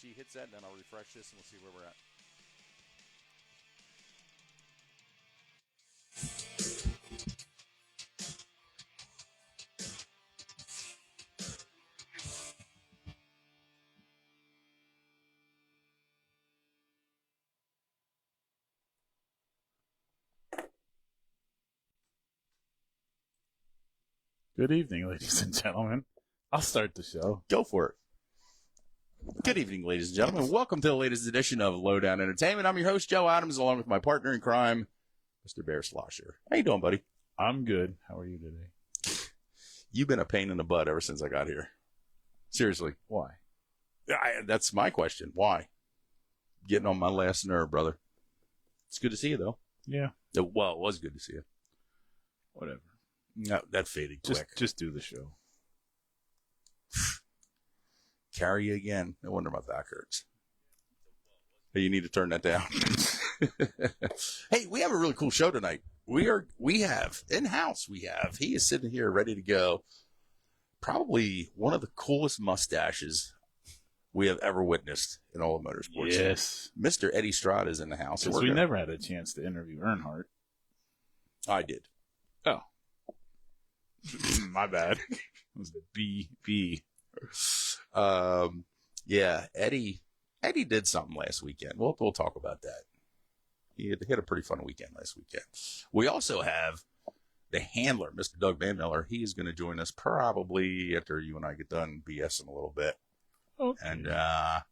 she hits that, and then I'll refresh this, and we'll see where we're at. Good evening, ladies and gentlemen. I'll start the show. Go for it. Good evening, ladies and gentlemen. Welcome to the latest edition of Lowdown Entertainment. I'm your host, Joe Adams, along with my partner in crime, Mr. Bear Slosher. How you doing, buddy? I'm good. How are you today? You've been a pain in the butt ever since I got here. Seriously. Why? That's my question. Why? Getting on my last nerve, brother. It's good to see you, though. Yeah. Well, it was good to see you. Whatever. No, that faded quick. Just do the show. Carry you again. No wonder my back hurts. Hey, you need to turn that down. Hey, we have a really cool show tonight. We have in-house. He is sitting here ready to go. Probably one of the coolest mustaches we have ever witnessed in all of motorsports. Yes. Mr. Eddie Strada is in the house. Because we never had a chance to interview Earnhardt. I did. Oh. My bad. It was B. Yeah, Eddie did something last weekend. We'll talk about that. He had a pretty fun weekend last weekend. We also have the handler, Mr. Doug Manmiller. He is going to join us probably after you and I get done BSing a little bit. Okay. And going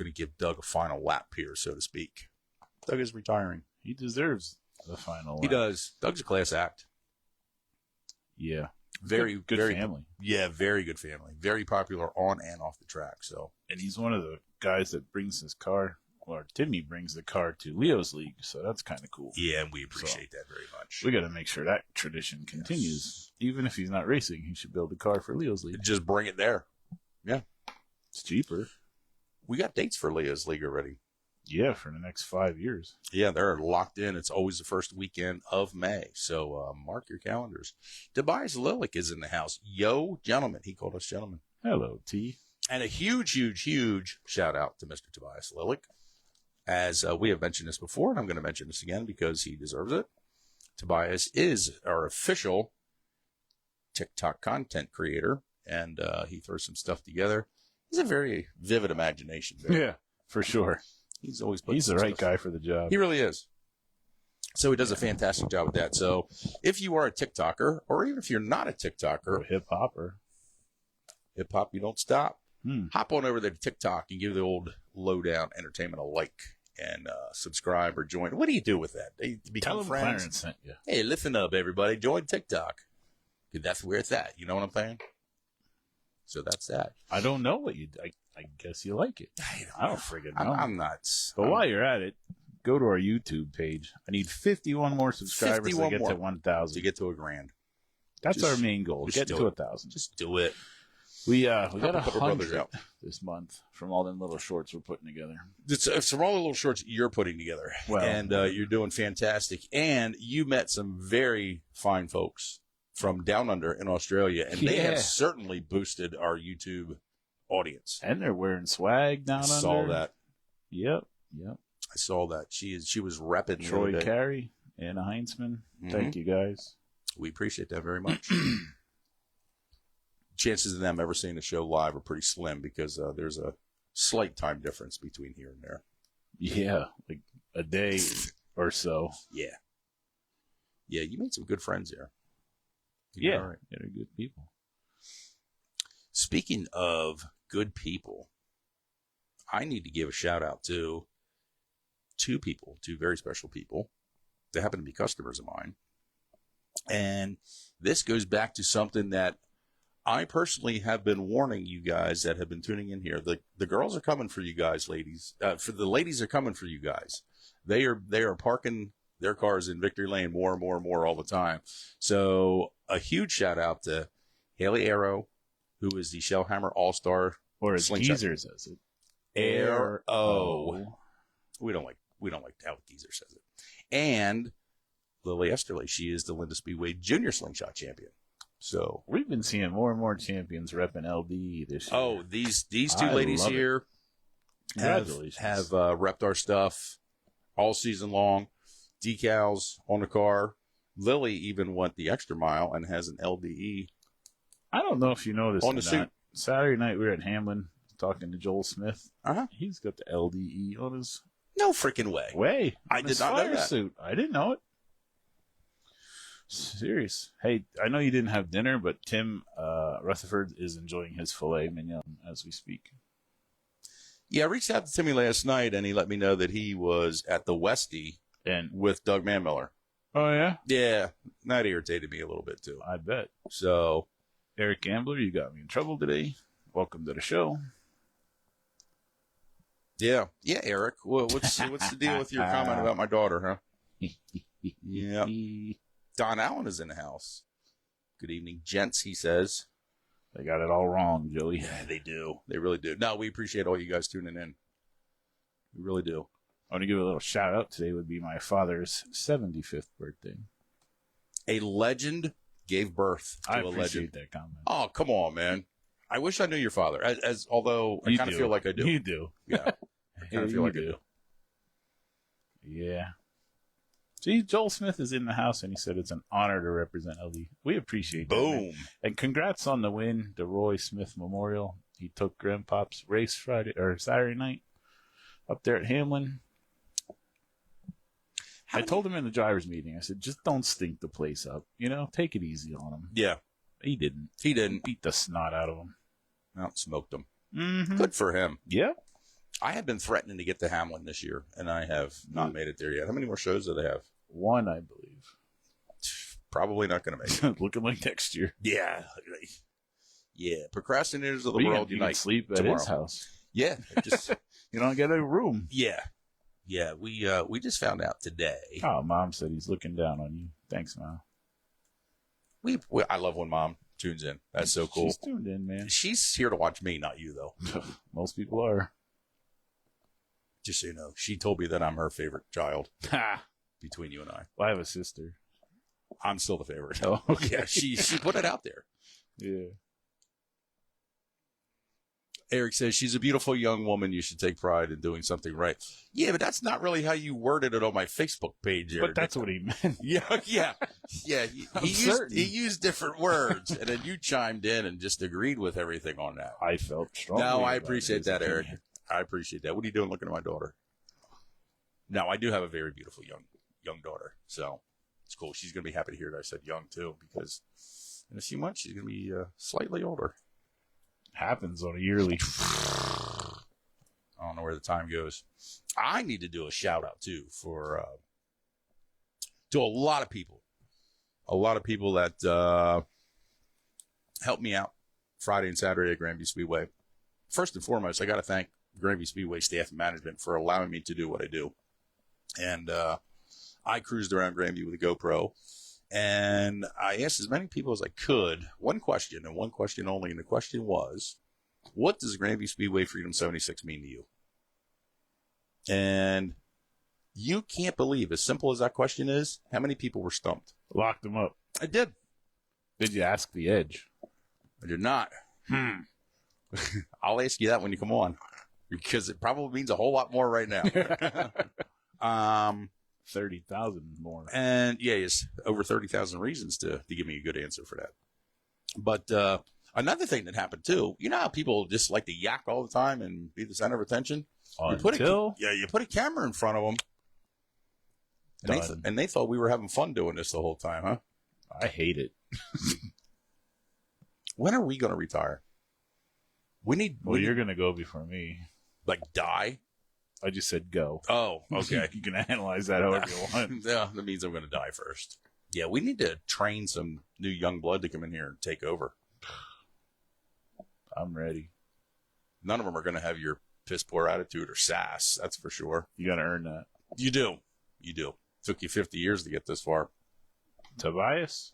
to give Doug a final lap here, so to speak. Doug is retiring. He deserves the final lap. He does. Doug's a class act. Yeah. Very good family. Yeah, very good family. Very popular on and off the track. So, and he's one of the guys that brings his car, or Timmy brings the car to Leo's League, so that's kind of cool. Yeah, and we appreciate that very much. We got to make sure that tradition continues. Yes. Even if he's not racing, he should build a car for Leo's League. Just bring it there. Yeah. It's cheaper. We got dates for Leo's League already. Yeah, for the next 5 years. Yeah, they're locked in. It's always the first weekend of May. So mark your calendars. Tobias Lilick is in the house. Yo, gentlemen. He called us gentlemen. Hello, T. And a huge, huge, huge shout out to Mr. Tobias Lilick. As we have mentioned this before, and I'm going to mention this again because he deserves it. Tobias is our official TikTok content creator, and he throws some stuff together. He's a very vivid imagination. Yeah, for sure. He's always He's the right guy for the job. He really is. So he does a fantastic job with that. So if you are a TikToker, or even if you're not a TikToker, or hip-hopper, hip-hop, you don't stop. Hop on over there to TikTok and give the old Lowdown Entertainment a like and subscribe or join. What do you do with that? They become friends. Clarence sent you. Hey, listen up, everybody. Join TikTok. That's where it's at. You know what I'm saying? So that's that. I don't know what you... I guess you like it. I don't friggin' know. I'm nuts. But while you're at it, go to our YouTube page. I need 51 more subscribers to get to 1,000. To get to $1,000. That's our main goal. Get to 1,000. Just do it. We got 100 this month from all them little shorts we're putting together. It's from all the little shorts you're putting together. Well, and you're doing fantastic. And you met some very fine folks from down under in Australia, and they have certainly boosted our YouTube audience. And they're wearing swag down under. I saw that. Yep. I saw that. She was repping Troy Carey, Anna Heinzman. Mm-hmm. Thank you, guys. We appreciate that very much. Chances of them ever seeing the show live are pretty slim because there's a slight time difference between here and there. Yeah, like a day or so. Yeah, you made some good friends there. Yeah, they're good people. Speaking of good people, I need to give a shout out to two very special people. They happen to be customers of mine. And this goes back to something that I personally have been warning you guys that have been tuning in here. The girls are coming for you guys, ladies. For the ladies are coming for you guys. They are parking their cars in Victory Lane more and more and more all the time. So a huge shout out to Haley Arrow, who is the Shellhammer All-Star. Or as Geezer says it. Arrow. We don't like how Geezer says it. And Lily Esterly, she is the Linda Speedway Junior Slingshot Champion. So we've been seeing more and more champions repping LDE this year. oh, these two I ladies love it. here have Congratulations. repped our stuff all season long. Decals on the car. Lily even went the extra mile and has an LDE. I don't know if you noticed On or the suit. not. Saturday night we were at Hamlin talking to Joel Smith. Uh-huh. He's got the LDE on his No freaking way. on I did his not know fire that. suit. I didn't know it. Serious. Hey, I know you didn't have dinner, but Tim Rutherford is enjoying his filet mignon as we speak. Yeah, I reached out to Timmy last night, and he let me know that he was at the Westie And with Doug Manmiller. oh yeah, Yeah, that irritated me a little bit, too. I bet. So, Eric Gambler, you got me in trouble today. Welcome to the show. yeah, Eric. Well, what's the deal with your comment about my daughter, huh? Yeah. Don Allen is in the house. Good evening, gents, he says. They got it all wrong, Joey. Yeah, they do. They really do. No, we appreciate all you guys tuning in. We really do. I want to give a little shout out. Today would be my father's 75th birthday. A legend gave birth to I a legend. appreciate that comment. Oh, come on, man. I wish I knew your father. Although I kind of feel like I do. You do. Yeah. I kind of feel like I do. Yeah. See, Joel Smith is in the house, and he said it's an honor to represent LD. We appreciate that. Boom. Man. And congrats on the win, the Roy Smith Memorial. He took Grandpop's race Saturday night up there at Hamlin. I told him in the driver's meeting, I said, just don't stink the place up. Take it easy on him. Yeah. He didn't. He didn't. Beat the snot out of him. Smoked him. Mm-hmm. Good for him. Yeah. I have been threatening to get to Hamlin this year, and I have not made it there yet. How many more shows do they have? One, I believe. Probably not going to make it. Looking like next year. Yeah. Yeah. Procrastinators of the But world you unite. can sleep at tomorrow. his house. Yeah. Just You don't get a room. yeah. Yeah. We just found out today. Oh, Mom said he's looking down on you. Thanks, Mom. I love when Mom tunes in. That's so cool. She's tuned in, man. She's here to watch me, not you, though. Most people are. Just so you know, she told me that I'm her favorite child Ha! between you and I. Well, I have a sister. I'm still the favorite. Oh, okay. Yeah, she put it out there. Yeah. Eric says she's a beautiful young woman. You should take pride in doing something right. Yeah, but that's not really how you worded it on my Facebook page, Eric. But that's what he meant. Yeah. He used different words, and then you chimed in and just agreed with everything on that. I felt strongly. No, I about appreciate his that, opinion. Eric. I appreciate that. What are you doing looking at my daughter? No, I do have a very beautiful young daughter, so it's cool. She's going to be happy to hear that I said young, too, because in a few months she's going to be slightly older. Happens on a yearly. I don't know where the time goes. I need to do a shout out too to a lot of people that helped me out Friday and Saturday at Grandview Speedway. First and foremost, I got to thank Grandview Speedway staff and management for allowing me to do what I do. And I cruised around Grandview with a GoPro, and I asked as many people as I could one question, and one question only, and the question was, what does Grandview Speedway Freedom 76 mean to you? And you can't believe, as simple as that question is, how many people were stumped. Locked him up. I did. Did you ask the Edge? I did not. I'll ask you that when you come on, because it probably means a whole lot more right now. 30,000 more. And yeah, it's over 30,000 reasons to give me a good answer for that. But another thing that happened too, you know how people just like to yak all the time and be the center of attention? You put a camera in front of them. And they thought we were having fun doing this the whole time, huh? I hate it. When are we going to retire? You're going to go before me. Like die? I just said go. Oh, okay. You can analyze that however you want. Yeah, that means I'm going to die first. Yeah, we need to train some new young blood to come in here and take over. I'm ready. None of them are going to have your piss poor attitude or sass, that's for sure. You got to earn that. You do. Took you 50 years to get this far. Tobias,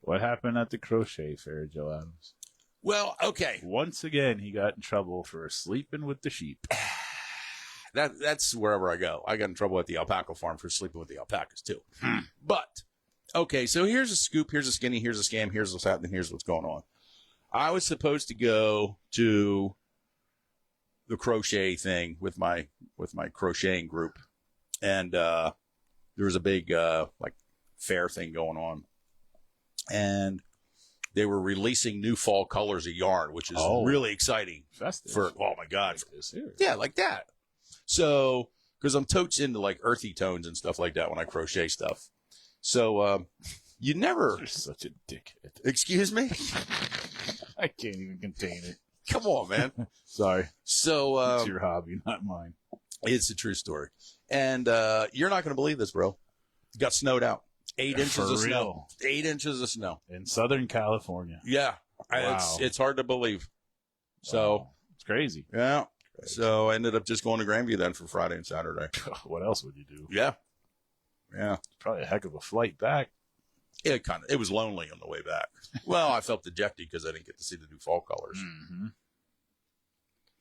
what happened at the crochet fair, Joe Adams? Well, okay. Once again, he got in trouble for sleeping with the sheep. That's wherever I go. I got in trouble at the alpaca farm for sleeping with the alpacas, too. But Okay, so here's a scoop, here's a skinny, here's a scam, here's what's happening, here's what's going on. I was supposed to go to the crochet thing with my crocheting group, and there was a big like fair thing going on, and they were releasing new fall colors of yarn, which is really exciting. Festive. Oh my god, Serious. yeah, like that. So because I'm totes into like earthy tones and stuff like that when I crochet stuff. So you never. You're such a dickhead. Excuse me. I can't even contain it. Come on, man. Sorry. So it's your hobby, not mine. It's a true story, and you're not going to believe this, bro. It got snowed out. 8 inches For of real? snow. 8 inches of snow In Southern California. Yeah, Wow. it's hard to believe. So Wow. It's crazy. yeah. So I ended up just going to Grandview then for Friday and Saturday. What else would you do? Yeah. It's probably a heck of a flight back. It was lonely on the way back. Well, I felt dejected because I didn't get to see the new fall colors. Mm-hmm.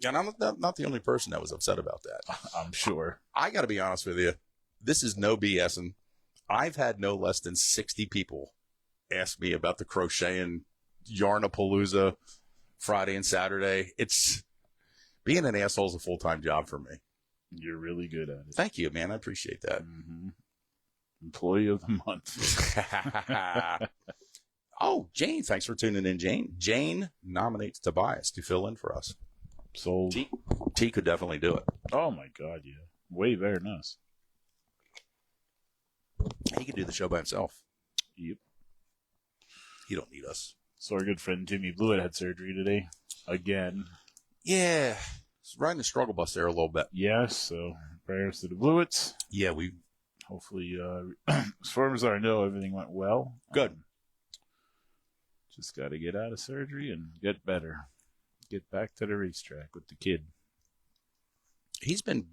And I'm not the only person that was upset about that. I'm sure. I got to be honest with you. This is no BSing. I've had no less than 60 people ask me about the crocheting Yarnapalooza Friday and Saturday. It's being an asshole is a full-time job for me. You're really good at it. Thank you, man. I appreciate that. Mm-hmm. Employee of the month. Oh, Jane. Thanks for tuning in, Jane. Jane nominates Tobias to fill in for us. Sold. T could definitely do it. Oh, my God, yeah. Way better than us. He could do the show by himself. Yep. He don't need us. So our good friend Jimmy Blewett had surgery today. Again. Yeah. He's riding the struggle bus there a little bit. Yes, so prayers to the Blewetts. Yeah, Hopefully, as far as I know, everything went well. Good. Just got to get out of surgery and get better. Get back to the racetrack with the kid. He's been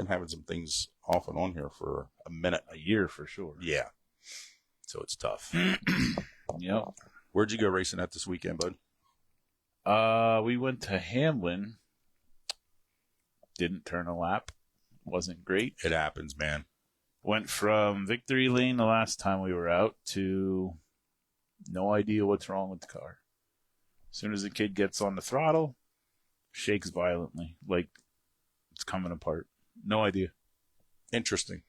having some things off and on here for a minute. A year for sure. Yeah. So it's tough. Yep. Where'd you go racing at this weekend, bud? We went to Hamlin. Didn't turn a lap. Wasn't great. It happens, man. Went from victory lane the last time we were out to no idea what's wrong with the car. As soon as the kid gets on the throttle, shakes violently, like it's coming apart. No idea. Interesting.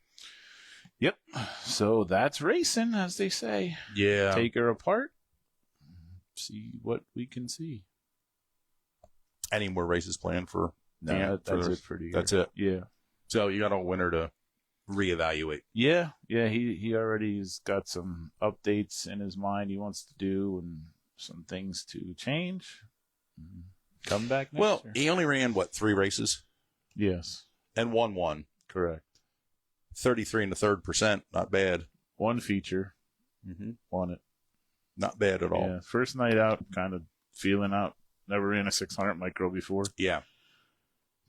Yep. So that's racing, as they say. Yeah. Take her apart, see what we can see. Any more races planned for? No, that's it for the year. That's it. Yeah. So you got a winner to reevaluate. Yeah. He already has got some updates in his mind he wants to do and some things to change. Come back next year. He only ran, 3 races? Yes. And won. Correct. 33 and a third percent. Not bad. One feature. Mm-hmm. Won it. Not bad at all. Yeah. First night out, kind of feeling out. Never ran a 600 micro before. Yeah.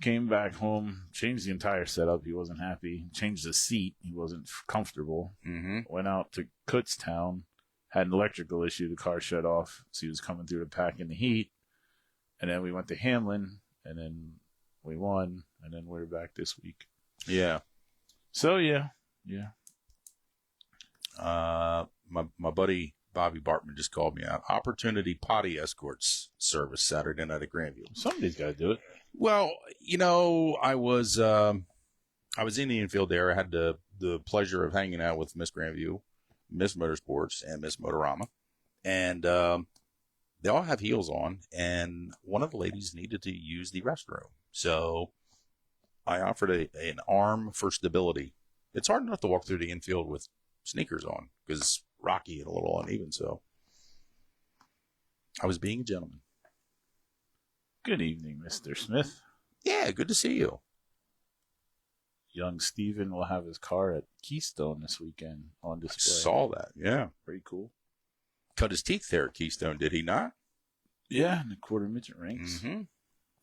Came back home, changed the entire setup. He wasn't happy. Changed the seat. He wasn't comfortable. Mm-hmm. Went out to Kutztown. Had an electrical issue. The car shut off. So he was coming through the pack in the heat. And then we went to Hamlin. And then we won. And then we're back this week. Yeah. So, yeah. My buddy Bobby Bartman just called me out. Opportunity Potty Escorts service Saturday night at Grandview. Somebody's got to do it. Well, I was in the infield there. I had the pleasure of hanging out with Miss Grandview, Miss Motorsports, and Miss Motorama. And they all have heels on, and one of the ladies needed to use the restroom. So I offered an arm for stability. It's hard enough to walk through the infield with sneakers on because it's rocky and a little uneven. So I was being a gentleman. Good evening, Mr. Smith. Yeah, good to see you. Young Steven will have his car at Keystone this weekend on display. I saw that, yeah. Pretty cool. Cut his teeth there at Keystone, did he not? Yeah, in the quarter midget ranks. Mm-hmm.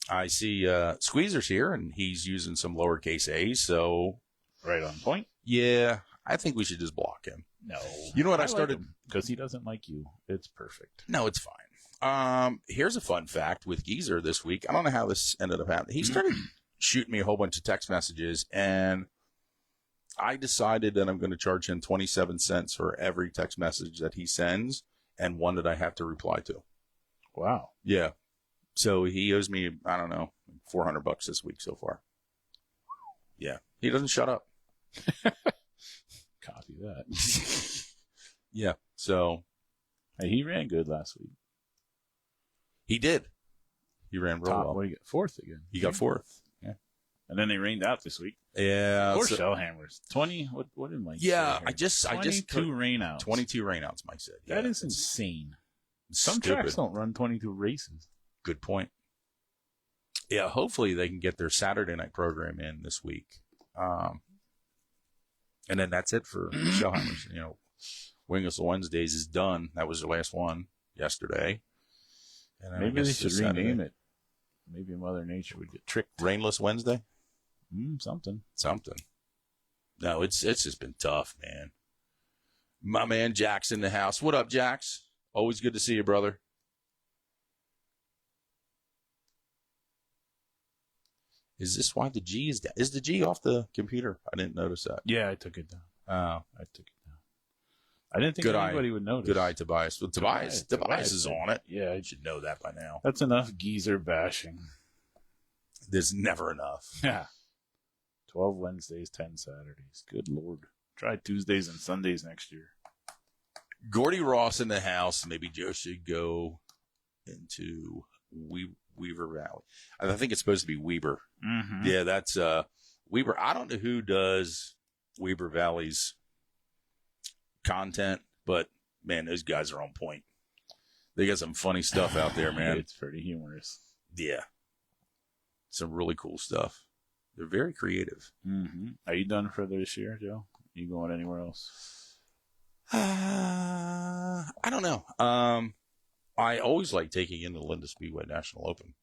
I see Squeezer's here, and he's using some lowercase a's, so... Right on point. Yeah, I think we should just block him. No. You know what I started... Because he doesn't like you. It's perfect. No, it's fine. Here's a fun fact with Geezer this week. I don't know how this ended up happening. He started shooting me a whole bunch of text messages, and I decided that I'm going to charge him 27 cents for every text message that he sends and one that I have to reply to. Wow. Yeah. So he owes me, I don't know, $400 this week so far. Yeah. He doesn't shut up. Copy that. Yeah. So. Hey, he ran good last week. He did. He ran real well. What did he get? Fourth again. He got fourth. Yeah. And then they rained out this week. Yeah. Poor Shellhammers. 20. What did Mike say? Yeah. Here? I just 22 rainouts. 22 rainouts, Mike said. Yeah, that is insane. Some stupid. tracks don't run 22 races. Good point. Yeah. Hopefully they can get their Saturday night program in this week. And then that's it for Shellhammers. Wingless Wednesdays is done. That was the last one yesterday. And then maybe they should rename it. Maybe Mother Nature would get tricked. Rainless Wednesday? Something. No, it's just been tough, man. My man Jack's in the house. What up, Jax? Always good to see you, brother. Is this why the G is down? Is the G off the computer? I didn't notice that. Yeah, I took it down. Oh. I took it down. I didn't think anybody would notice. Good eye, Tobias. Well, Tobias is on it. Yeah. You should know that by now. That's enough geezer bashing. There's never enough. Yeah. 12 Wednesdays, 10 Saturdays. Good Lord. Try Tuesdays and Sundays next year. Gordy Ross in the house. Maybe Joe should go into Weaver Valley. I think it's supposed to be Weber. Mm-hmm. Yeah, that's Weber. I don't know who does Weber Valley's content, but man, those guys are on point. They got some funny stuff out there, man. It's pretty humorous. Yeah. Some really cool stuff. They're very creative. Mm-hmm. Are you done for this year, Joe? You going anywhere else? I don't know. I always like taking in the Linda Speedway National Open.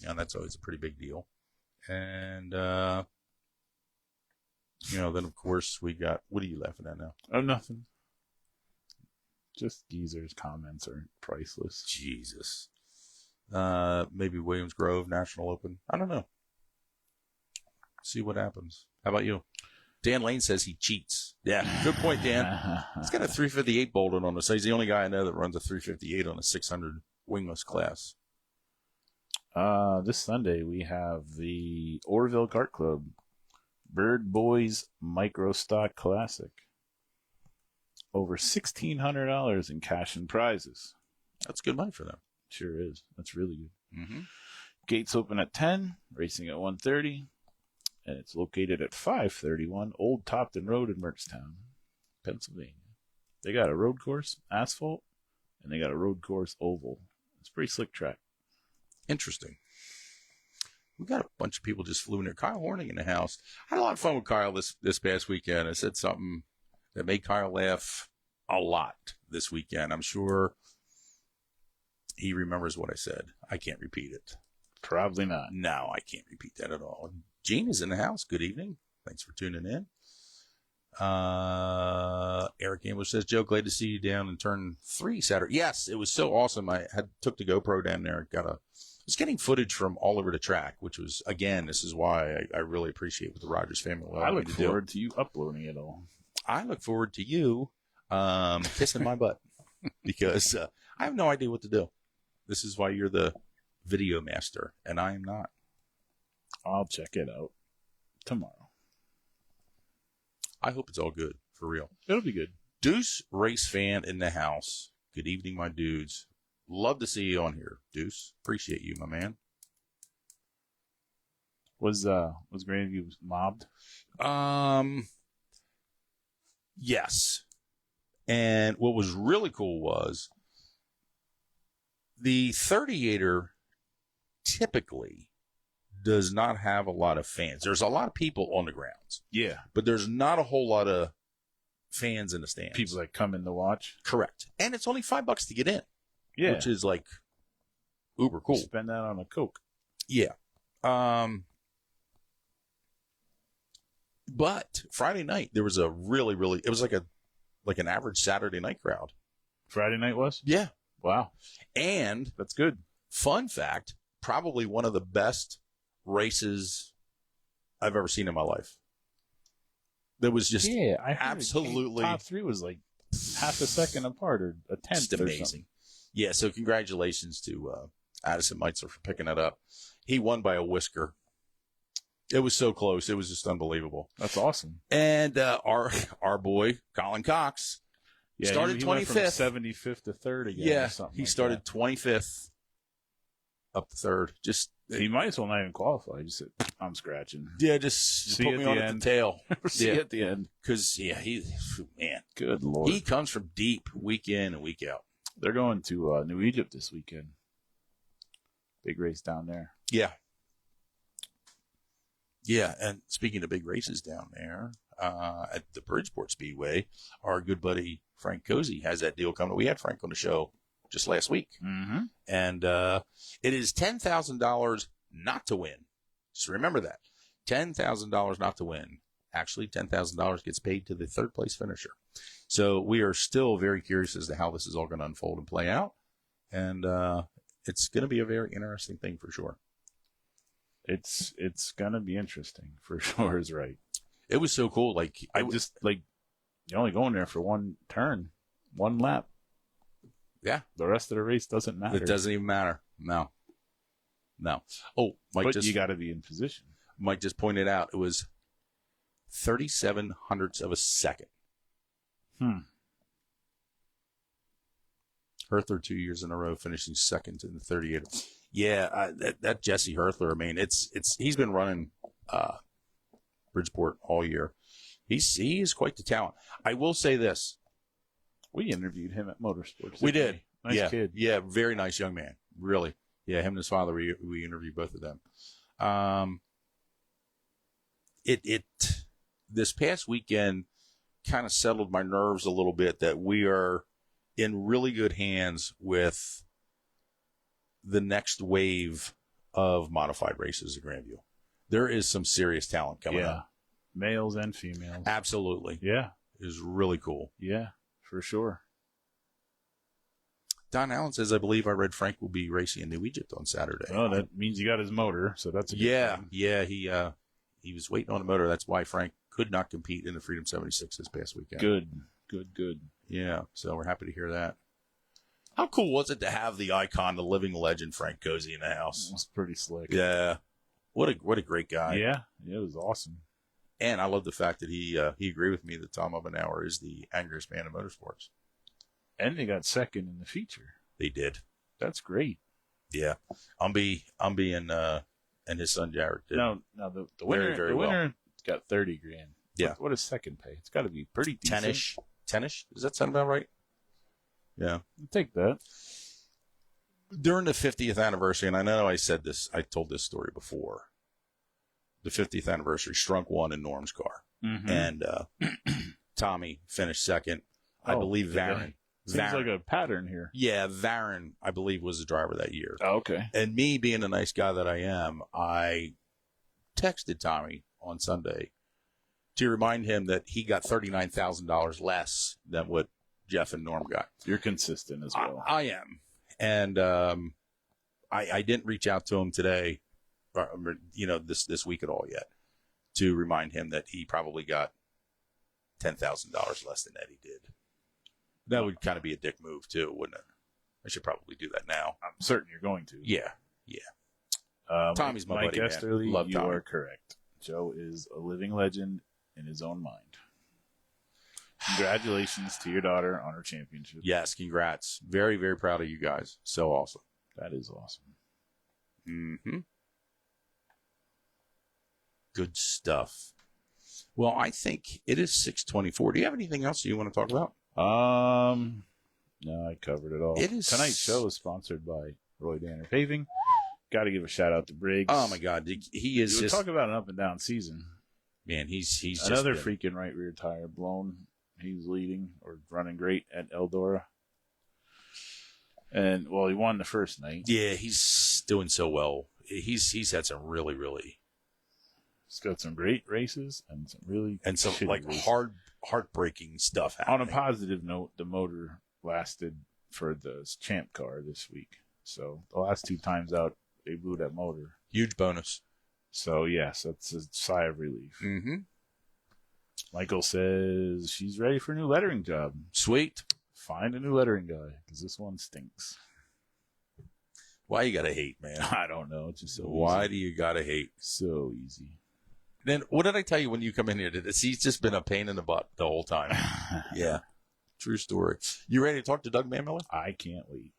Yeah, that's always a pretty big deal. And, then of course we got, what are you laughing at now? Oh, nothing. Just geezers' comments are priceless. Jesus. Maybe Williams Grove National Open. I don't know. See what happens. How about you? Dan Lane says he cheats. Yeah, good point, Dan. He's got a 358 bolted on us. He's the only guy I know that runs a 358 on a 600 wingless class. This Sunday we have the Orville Kart Club Bird Boys Micro Stock Classic. Over $1,600 in cash and prizes. That's good money for them. Sure is. That's really good. Mm-hmm. Gates open at 10, racing at 1:30. And it's located at 531 Old Topton Road in Mertztown, Pennsylvania. They got a road course, asphalt, and they got a road course oval. It's a pretty slick track. Interesting. We got a bunch of people just flew in there. Kyle Horning in the house. I had a lot of fun with Kyle this past weekend. I said something that made Kyle laugh a lot this weekend. I'm sure he remembers what I said. I can't repeat it. Probably not. No, I can't repeat that at all. Gene is in the house. Good evening. Thanks for tuning in. Eric English says, Joe, glad to see you down in turn 3 Saturday. Yes, it was so awesome. I took the GoPro down there. Was getting footage from all over the track, which was, again, this is why I really appreciate what the Rogers family allowed I me look to forward to you uploading it all. I look forward to you kissing my butt because I have no idea what to do. This is why you're the video master, and I am not. I'll check it out tomorrow. I hope it's all good, for real. It'll be good. Deuce Race Fan in the house. Good evening, my dudes. Love to see you on here, Deuce. Appreciate you, my man. Was Grandview mobbed? Yes. And what was really cool was the 38er typically does not have a lot of fans. There's a lot of people on the grounds. Yeah. But there's not a whole lot of fans in the stands. People that come in to watch? Correct. And it's only $5 to get in. Yeah. Which is like uber cool. Spend that on a Coke. Yeah. But Friday night there was a really, it was like an average Saturday night crowd. Friday night was? Yeah. Wow. And that's good. Fun fact, probably one of the best races I've ever seen in my life. That was just I heard absolutely top three was like half a second apart or a tenth. just amazing. Yeah, so congratulations to Addison Meitzer for picking it up. He won by a whisker. It was so close. It was just unbelievable. That's awesome. And our boy, Colin Cox, started 25th. Went from 75th to third again. Yeah, or something he like started that. 25th up to third. Just He might as well not even qualify. Just said, I'm scratching. yeah, just See put you me at on the at end. the tail. See you at the end. Because man, Good Lord. he comes from deep week in and week out. They're going to New Egypt this weekend. Big race down there. Yeah. Yeah, and speaking of big races down there, at the Bridgeport Speedway, our good buddy Frank Cozy has that deal coming. We had Frank on the show just last week. Mm-hmm. And it is $10,000 not to win. Just remember that. $10,000 not to win. Actually, $10,000 gets paid to the third place finisher. So we are still very curious as to how this is all going to unfold and play out. And it's going to be a very interesting thing for sure. It's going to be interesting for sure is right. It was so cool. Like you're only going there for one turn, one lap. Yeah. The rest of the race doesn't matter. It doesn't even matter. No. Oh, Mike, but you got to be in position. Mike just pointed out it was 37 hundredths of a second. Herthler 2 years in a row finishing second in the 38. Yeah, that Jesse Herthler, I mean, he's been running Bridgeport all year. He is quite the talent. I will say this. We interviewed him at Motorsports. We did. Nice kid. Yeah, very nice young man. Really. Yeah, him and his father, we interviewed both of them. This past weekend kind of settled my nerves a little bit that we are in really good hands with the next wave of modified races at Grandview. There is some serious talent coming up. Males and females. Absolutely. Yeah. It is really cool. Yeah, for sure. Don Allen says, I believe I read Frank will be racing in New Egypt on Saturday. Oh, that means he got his motor, so that's a good thing. Yeah, he was waiting on a motor. That's why Frank could not compete in the Freedom 76 this past weekend. Good. Yeah, so we're happy to hear that. How cool was it to have the icon, the living legend, Frank Cozy in the house? It was pretty slick. Yeah. What a great guy. Yeah, it was awesome. And I love the fact that he agreed with me that Tom Obenauer is the angriest man in motorsports. And they got second in the feature. They did. That's great. Yeah. Umby and his son Jared did. Now the winner, very the well. winner got $30,000. Yeah. What does second pay? It's got to be pretty decent. 10-ish? Does that sound about right? Yeah. I'll take that. During the 50th anniversary, and I know I told this story before, the 50th anniversary, Strunk won in Norm's car. Mm-hmm. And Tommy finished second. I believe Varon. Seems like a pattern here. Yeah, Varon, I believe, was the driver that year. Oh, okay. And me being the nice guy that I am, I texted Tommy on Sunday to remind him that he got $39,000 less than what Jeff and Norm got. You're consistent as well. I am. And I didn't reach out to him today, this week at all yet, to remind him that he probably got $10,000 less than Eddie did. That would kind of be a dick move, too, wouldn't it? I should probably do that now. I'm certain you're going to. Yeah. Tommy's my Mike buddy, man. Esterly, Love you Tommy. are correct. Joe is a living legend in his own mind. Congratulations to your daughter on her championship. Yes, congrats. Very, very proud of you guys. So awesome. That is awesome. Mm-hmm. Good stuff. Well, I think it is 6:24. Do you have anything else you want to talk about? No, I covered it all. It is... Tonight's show is sponsored by Roy Danner Paving. Got to give a shout out to Briggs. Oh my God, he is just talk about an up and down season. Man, he's another just freaking right rear tire blown. He's leading or running great at Eldora. And he won the first night. Yeah, he's doing so well. He's had some really He's got some great races and some really like races. heartbreaking stuff happening. On a positive note, the motor lasted for the champ car this week. So the last two times out, they blew that motor. Huge bonus. So yes, that's a sigh of relief. Mm-hmm. Michael says she's ready for a new lettering job. Sweet. Find a new lettering guy, because this one stinks. Why you gotta hate, man? I don't know. It's just so Why easy. do you gotta hate? So easy. Then what did I tell you when you come in here? He's just been a pain in the butt the whole time. Yeah. True story. You ready to talk to Doug Manmiller? I can't wait.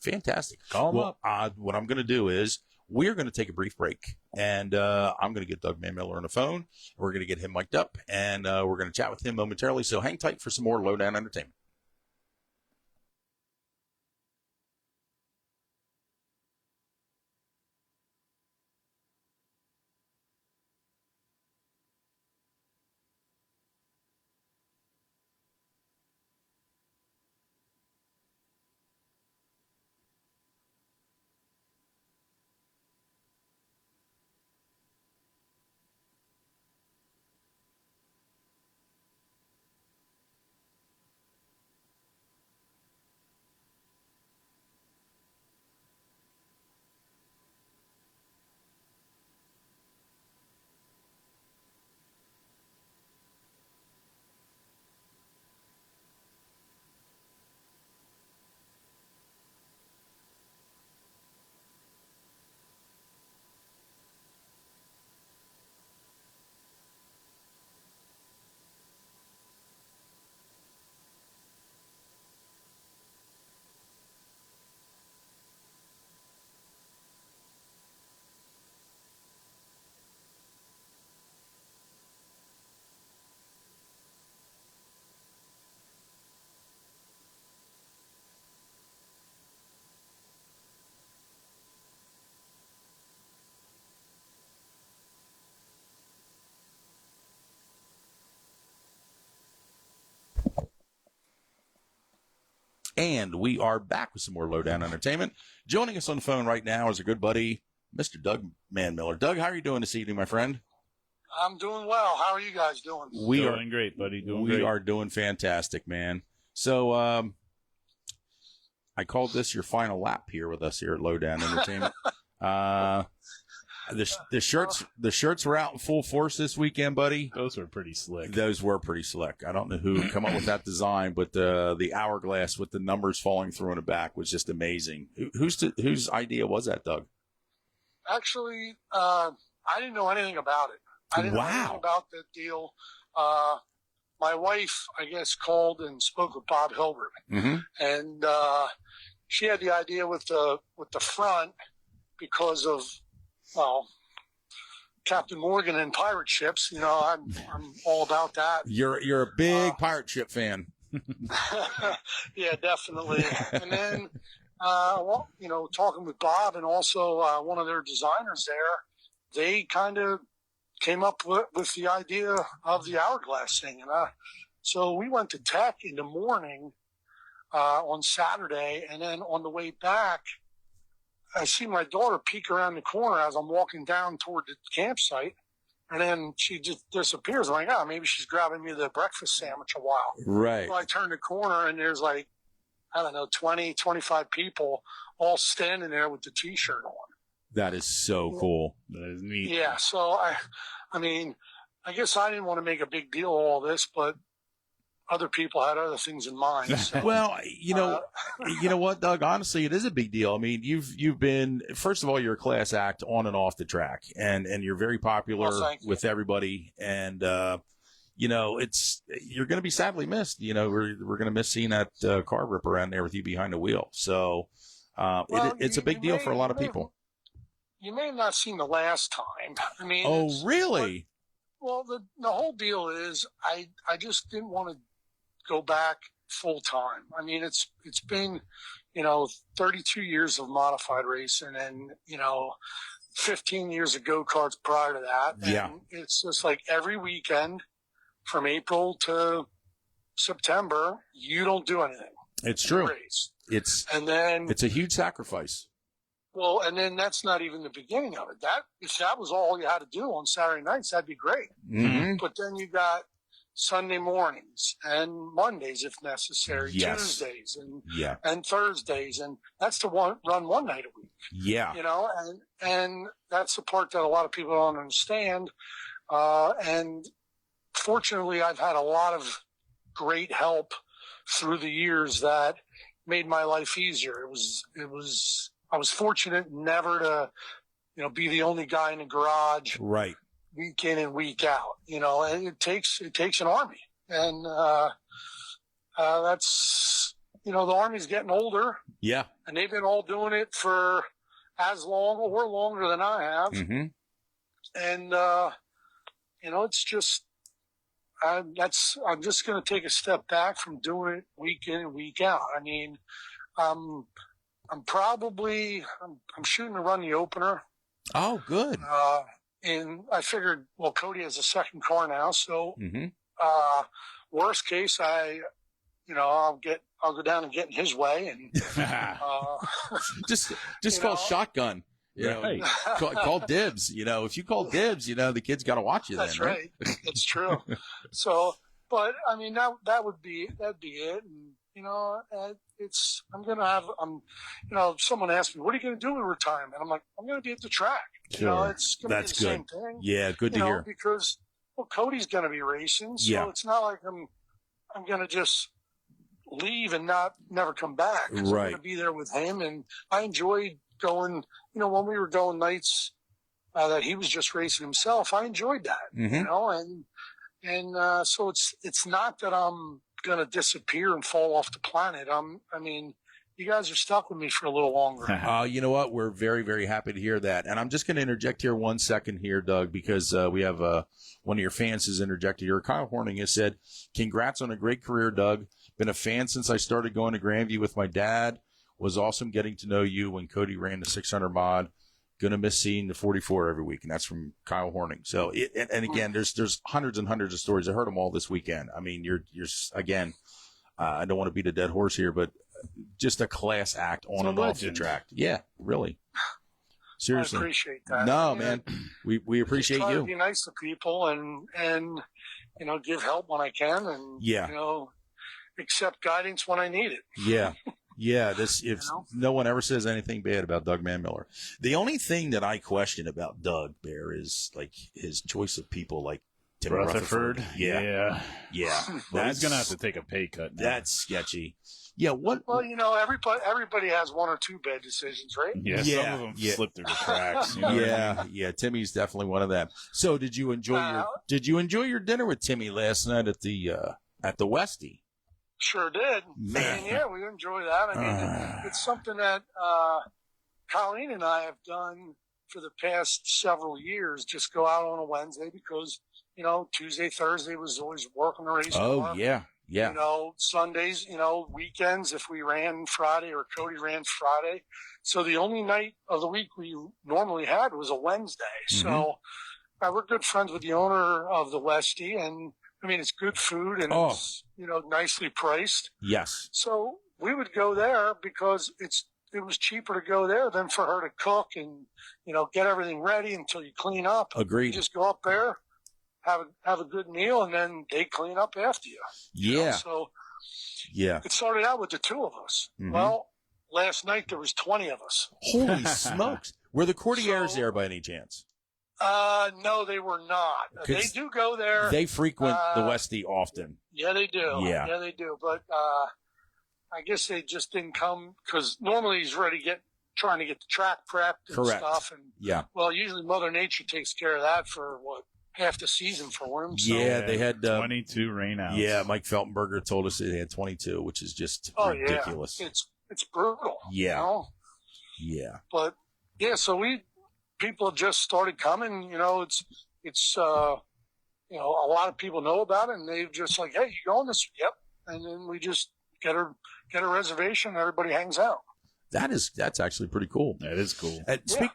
Fantastic. Call him up. What I'm going to do is we're going to take a brief break, and I'm going to get Doug Manmiller on the phone. We're going to get him mic'd up, and we're going to chat with him momentarily. So hang tight for some more Lowdown Entertainment. And we are back with some more Lowdown Entertainment. Joining us on the phone right now is our good buddy, Mr. Doug Manmiller. Doug, how are you doing this evening, my friend? I'm doing well. How are you guys doing? We Doing great, buddy. We are doing fantastic, man. So I called this your final lap here with us here at Lowdown Entertainment. The shirts were out in full force this weekend, buddy. Those were pretty slick. Those were pretty slick. I don't know who come up with that design, but the hourglass with the numbers falling through in the back was just amazing. Whose idea was that, Doug? Actually, I didn't know anything about it. I didn't know anything about that deal. My wife, I guess, called and spoke with Bob Hilbert, and she had the idea with the front because of, well, Captain Morgan and pirate ships. You know, I'm all about that. You're a big pirate ship fan. Yeah, definitely. And then, well, you know, talking with Bob and also one of their designers there, they kind of came up with the idea of the hourglass thing. And so we went to Tech in the morning on Saturday, and then on the way back, I see my daughter peek around the corner as I'm walking down toward the campsite, and then she just disappears. I'm like, oh, maybe she's grabbing me the breakfast sandwich a while. Right. So I turn the corner, and there's like, I don't know, 20, 25 people all standing there with the T-shirt on. That is so cool. That is neat. Yeah, so I mean, I guess I didn't want to make a big deal of all this, but other people had other things in mind. So, well, you know what, Doug? Honestly, it is a big deal. I mean, you've been, first of all, you're a class act on and off the track, and you're very popular with everybody. And you know, you're going to be sadly missed. You know, we're going to miss seeing that car rip around there with you behind the wheel. So it's a big deal for a lot of people. You may have not seen the last time. I mean, oh, really? Well, the whole deal is I just didn't want to go back full time. I mean, it's been, you know, 32 years of modified racing and, you know, 15 years of go-karts prior to that. Yeah. And it's just like every weekend from April to September, you don't do anything. It's true. Race. It's a huge sacrifice. Well, and then that's not even the beginning of it. If that was all you had to do on Saturday nights, that'd be great. Mm-hmm. But then you got Sunday mornings and Mondays if necessary, Tuesdays and Thursdays, and that's to run one night a week. Yeah, you know, and that's the part that a lot of people don't understand. And fortunately, I've had a lot of great help through the years that made my life easier. I was fortunate never to, be the only guy in the garage Right. week in and week out, and it takes an army. And, that's, the Army's getting older. Yeah. And they've been all doing it for as long or longer than I have. Mm-hmm. And, it's just, I'm just going to take a step back from doing it week in and week out. I mean, I'm shooting to run the opener. Oh, good. And I figured, well, Cody has a second car now. So, Mm-hmm. Worst case, I'll go down and get in his way, and just call shotgun. Right. call dibs. If you call dibs, the kid's got to watch you. That's then, right. That's true. So, but I mean, that'd be it. And I'm gonna have someone asked me, "What are you gonna do in retirement?" I'm like, "I'm gonna be at the track." Sure. It's gonna That's be the good. same thing. Yeah, good to hear. Because Cody's gonna be racing, so it's not like I'm gonna just leave and never come back. Right. I'm going to be there with him. And I enjoyed going, when we were going nights that he was just racing himself, I enjoyed that, Mm-hmm. and so it's not that I'm going to disappear and fall off the planet. You guys are stuck with me for a little longer. You know what? We're very, very happy to hear that. And I'm just going to interject here 1 second here, Doug, because we have one of your fans has interjected here. Kyle Horning has said, "Congrats on a great career, Doug. Been a fan since I started going to Grandview with my dad. Was awesome getting to know you when Cody ran the 600 mod. Gonna miss seeing the 44 every week." And that's from Kyle Horning. So, and again, there's hundreds and hundreds of stories. I heard them all this weekend. I mean, you're again, I don't want to beat a dead horse here, but just a class act on and off the track. Yeah, really. Seriously. I appreciate that. No, man, we appreciate try you. to be nice to people and give help when I can, and accept guidance when I need it. Yeah. Yeah, no one ever says anything bad about Doug Manmiller. The only thing that I question about Doug Bear is like his choice of people like Tim Rutherford. Yeah. Well, he's gonna have to take a pay cut now. That's sketchy. Yeah, what? Well, everybody has one or two bad decisions, right? Yeah, some of them slip through the cracks. Yeah. Timmy's definitely one of them. So, did you enjoy your dinner with Timmy last night at the Westie? Sure did. Man. Yeah, we enjoy that. I mean, it's something that Colleen and I have done for the past several years. Just go out on a Wednesday because Tuesday, Thursday was always working the race. Oh yeah. Sundays, weekends, if we ran Friday or Cody ran Friday. So the only night of the week we normally had was a Wednesday. Mm-hmm. So we're good friends with the owner of the Westie, and I mean, it's good food and it's, nicely priced. Yes. So we would go there because it was cheaper to go there than for her to cook and, get everything ready until you clean up. Agreed. You just go up there, have a good meal, and then they clean up after you. Yeah. So it started out with the two of us. Mm-hmm. Well, last night there was 20 of us. Holy smokes. Were the courtiers there by any chance? No, they were not. They do go there. They frequent the Westie often. Yeah, they do. Yeah, they do. But I guess they just didn't come because normally he's trying to get the track prepped and stuff. And well, usually Mother Nature takes care of that for half the season for him. So. Yeah, they had 22 rainouts. Yeah, Mike Feltenberger told us they had 22, which is just ridiculous. Yeah. It's brutal. Yeah, yeah. But so people have just started coming. It's a lot of people know about it, and they've just like, "Hey, you going this?" Yep. And then we just get a reservation, and everybody hangs out. That's actually pretty cool. That is cool.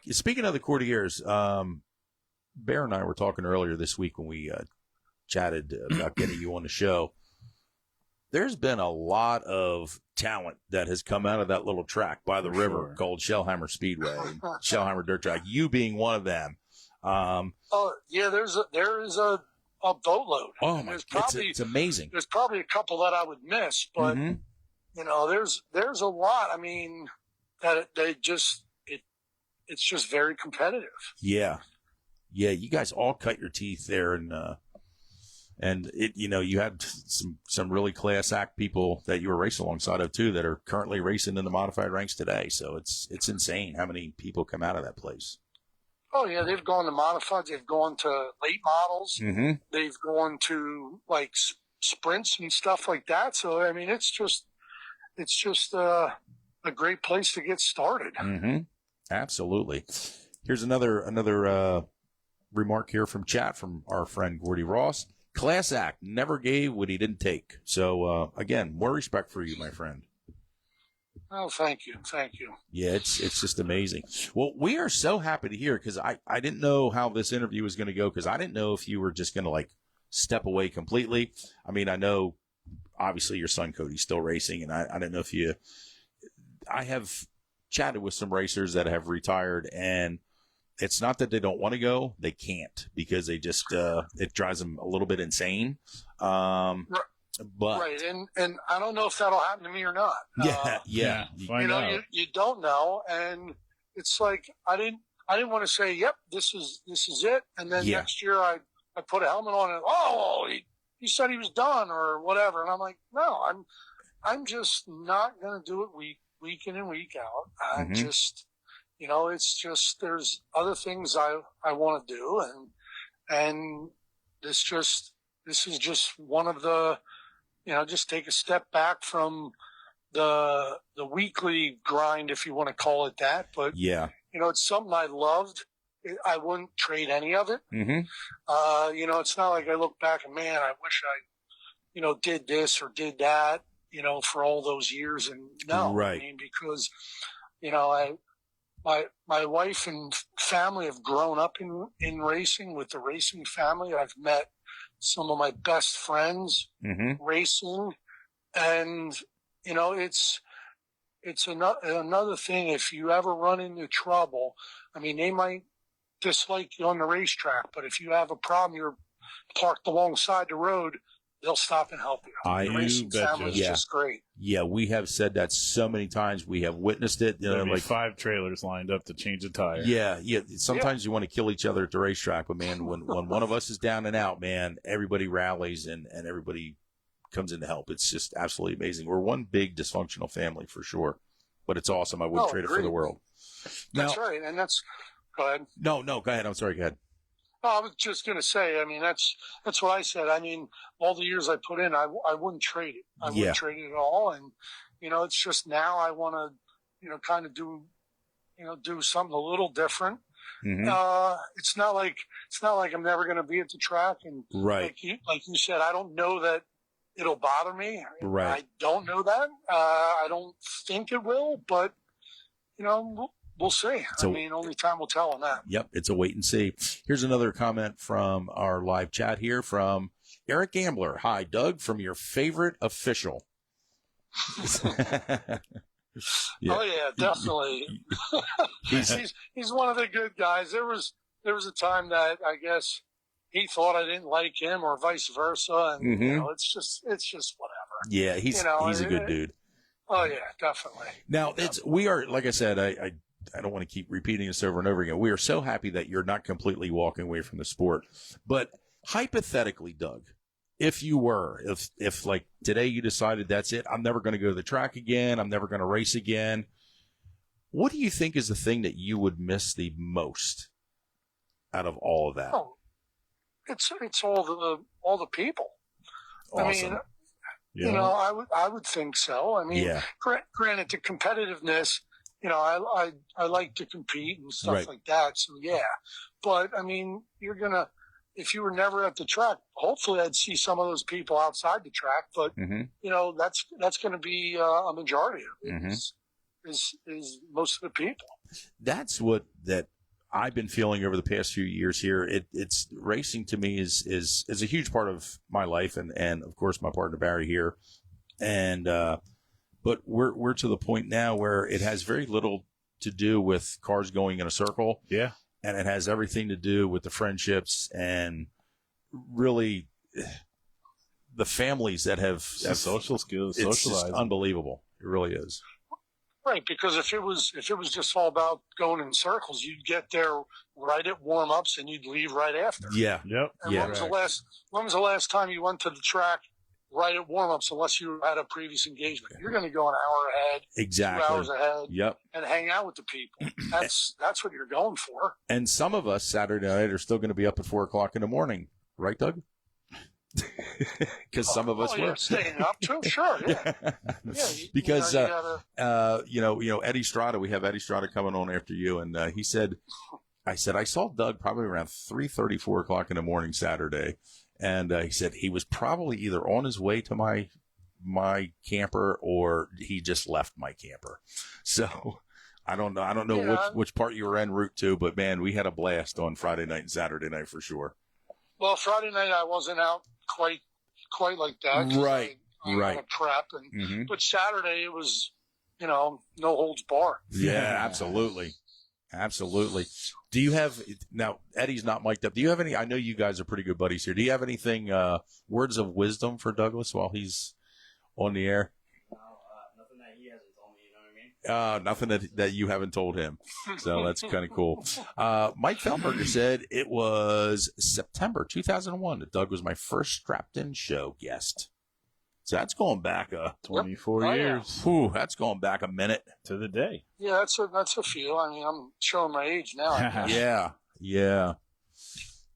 Speaking of the courtiers, Bear and I were talking earlier this week when we chatted about getting you on the show. There's been a lot of talent that has come out of that little track by the river called Shellhammer Speedway, Shellhammer Dirt Track. You being one of them. There is a boatload. Oh my! It's amazing. There's probably a couple that I would miss, but there's a lot. I mean, that it's just very competitive. Yeah. You guys all cut your teeth there, and And you had some really class act people that you were racing alongside of too that are currently racing in the modified ranks today. So it's insane how many people come out of that place. Oh yeah, they've gone to modifieds. They've gone to late models. Mm-hmm. They've gone to like sprints and stuff like that. So I mean, it's just a great place to get started. Mm-hmm. Absolutely. Here's another remark here from chat from our friend Gordy Ross. Class act, never gave what he didn't take. So again, more respect for you, my friend. Oh, thank you. Yeah, it's just amazing. Well, we are so happy to hear because I didn't know how this interview was going to go because I didn't know if you were just going to like step away completely. I mean, I know obviously your son Cody's still racing, and I didn't know if I have chatted with some racers that have retired, and it's not that they don't want to go, they can't because they just it drives them a little bit insane. But right, and I don't know if that'll happen to me or not. Yeah. You don't know, and it's like I didn't want to say, yep, this is it, and then next year I put a helmet on and he said he was done or whatever, and I'm like, no, I'm just not going to do it week in and week out. I'm just. It's just there's other things I want to do, and this is just one of the, just take a step back from the weekly grind, if you want to call it that. But it's something I loved. I wouldn't trade any of it. Mm-hmm. It's not like I look back and man, I wish I, did this or did that, for all those years. And no, right. I mean, because, My wife and family have grown up in racing with the racing family. I've met some of my best friends racing, and it's another thing. If you ever run into trouble, I mean, they might dislike you on the racetrack, but if you have a problem, you're parked alongside the road, they'll stop and help you. The racing family is just great. Yeah, we have said that so many times. We have witnessed it. There'll be 5 trailers lined up to change a tire. Yeah. Sometimes you want to kill each other at the racetrack, but man, when one of us is down and out, man, everybody rallies and everybody comes in to help. It's just absolutely amazing. We're one big dysfunctional family for sure, but it's awesome. I wouldn't trade it for the world. That's right, and that's. Go ahead. No, go ahead. I'm sorry. Go ahead. I was just going to say, I mean, that's what I said. I mean, all the years I put in, I wouldn't trade it. I wouldn't trade it at all. And, it's just now I want to, kind of do something a little different. Mm-hmm. It's not like I'm never going to be at the track. And right. like you said, I don't know that it'll bother me. Right. I don't know that. I don't think it will, but, we'll see. Only time will tell on that. Yep, it's a wait and see. Here's another comment from our live chat here from Eric Gambler. Hi, Doug, from your favorite official. Oh yeah, definitely. he's one of the good guys. There was a time that I guess he thought I didn't like him, or vice versa, and it's just whatever. Yeah, he's a good dude. Oh yeah, definitely. Now we are, like I said, I don't want to keep repeating this over and over again. We are so happy that you're not completely walking away from the sport. But hypothetically, Doug, if you were, if like today you decided that's it, I'm never going to go to the track again, I'm never going to race again, what do you think is the thing that you would miss the most out of all of that? Oh, it's all the people. Awesome. I mean, I would think so. I mean, granted, the competitiveness, I like to compete and stuff like that. So yeah, but I mean, if you were never at the track, hopefully I'd see some of those people outside the track, but that's going to be a majority of it is most of the people. That's that I've been feeling over the past few years here. It's racing to me is a huge part of my life and of course my partner Barry here. And, but we're to the point now where it has very little to do with cars going in a circle. Yeah. And it has everything to do with the friendships and really the families that have social skills, it's socialized. Just unbelievable. It really is. Right, because if it was just all about going in circles, you'd get there right at warm-ups and you'd leave right after. Yeah. Yep. And Yeah. when was the last time you went to the track right at warm-ups, unless you had a previous engagement? You're going to go an hour ahead, Exactly. 2 hours ahead, Yep. and hang out with the people. That's what you're going for. And some of us Saturday night are still going to be up at 4:00 in the morning, right, Doug? Because some of us were staying up too. Sure, yeah. Because you gotta... Eddie Strada. We have Eddie Strada coming on after you, and he said, I saw Doug probably around 3:30, 4:00 in the morning Saturday, and he said he was probably either on his way to my camper or he just left my camper. So I don't know which part you were en route to, but man, we had a blast on Friday night and Saturday night for sure. Well, Friday night I wasn't out quite like that. Right. I'm on a prep, but Saturday it was, no holds barred. Yeah, absolutely. Do you have, now Eddie's not mic'd up. Do you have any, I know you guys are pretty good buddies here. Do you have anything, words of wisdom for Douglas while he's on the air? Nothing that he hasn't told me, you know what I mean? Nothing that you haven't told him. So that's kind of cool. Mike Feldberger said it was September 2001 that Doug was my first strapped-in show guest. So that's going back 24 years. Whew, that's going back a minute to the day. Yeah, that's a few. I mean, I'm showing my age now, I guess. Yeah.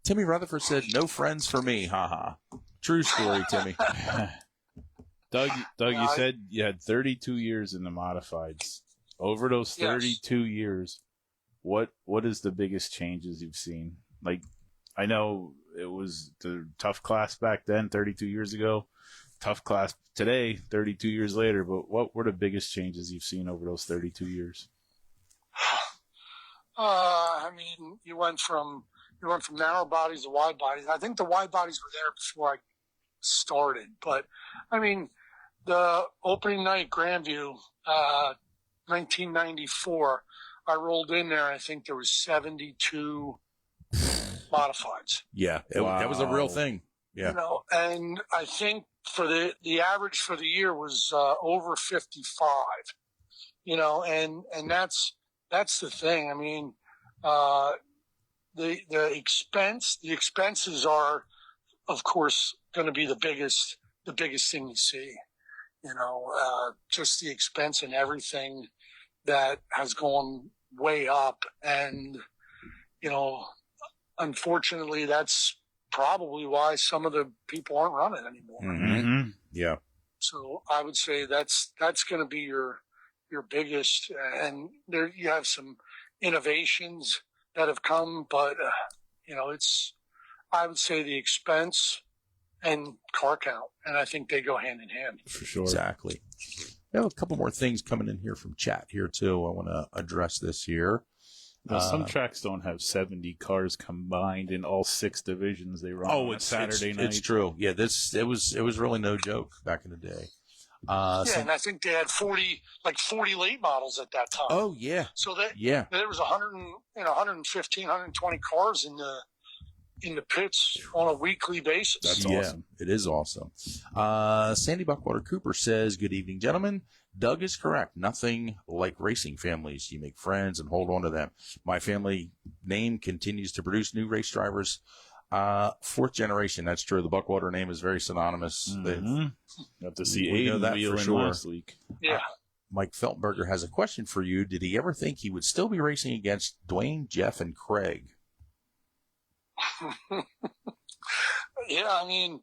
Timmy Rutherford said, "No friends for me." Haha. True story, Timmy. Doug, you said you had 32 years in the modifieds. Over those 32 years, what is the biggest changes you've seen? Like, I know it was the tough class back then, 32 years ago. Tough class today, 32 years later. But what were the biggest changes you've seen over those 32 years? I mean, you went from narrow bodies to wide bodies. I think the wide bodies were there before I started, but I mean, the opening night, Grandview, 1994, I rolled in there. I think there was 72 modifieds. Yeah, that was a real thing. Yeah, and I think for the average for the year was over 55. And that's the thing. I mean, the expenses are, of course, going to be the biggest thing you see. Just the expense and everything that has gone way up. And, unfortunately, that's probably why some of the people aren't running anymore. Mm-hmm. Yeah. So I would say that's going to be your biggest, and there you have some innovations that have come, but I would say the expense and car count, and I think they go hand in hand. For sure. Exactly. We have a couple more things coming in here from chat here too. I want to address this here. Now, some tracks don't have 70 cars combined in all 6 divisions they run on Saturday night. It's true. Yeah, it was really no joke back in the day. And I think they had 40 late models at that time. Oh yeah. So there was 115, 120 cars in the pits on a weekly basis. That's awesome. It is awesome. Sandy Buckwater Cooper says, "Good evening, gentlemen. Doug is correct. Nothing like racing families. You make friends and hold on to them. My family name continues to produce new race drivers. 4th generation. That's true. The Buckwater name is very synonymous. Mm-hmm. You have to see Aiden wheeling last week. Yeah. Mike Feltberger has a question for you. Did he ever think he would still be racing against Dwayne, Jeff, and Craig?" Yeah, I mean,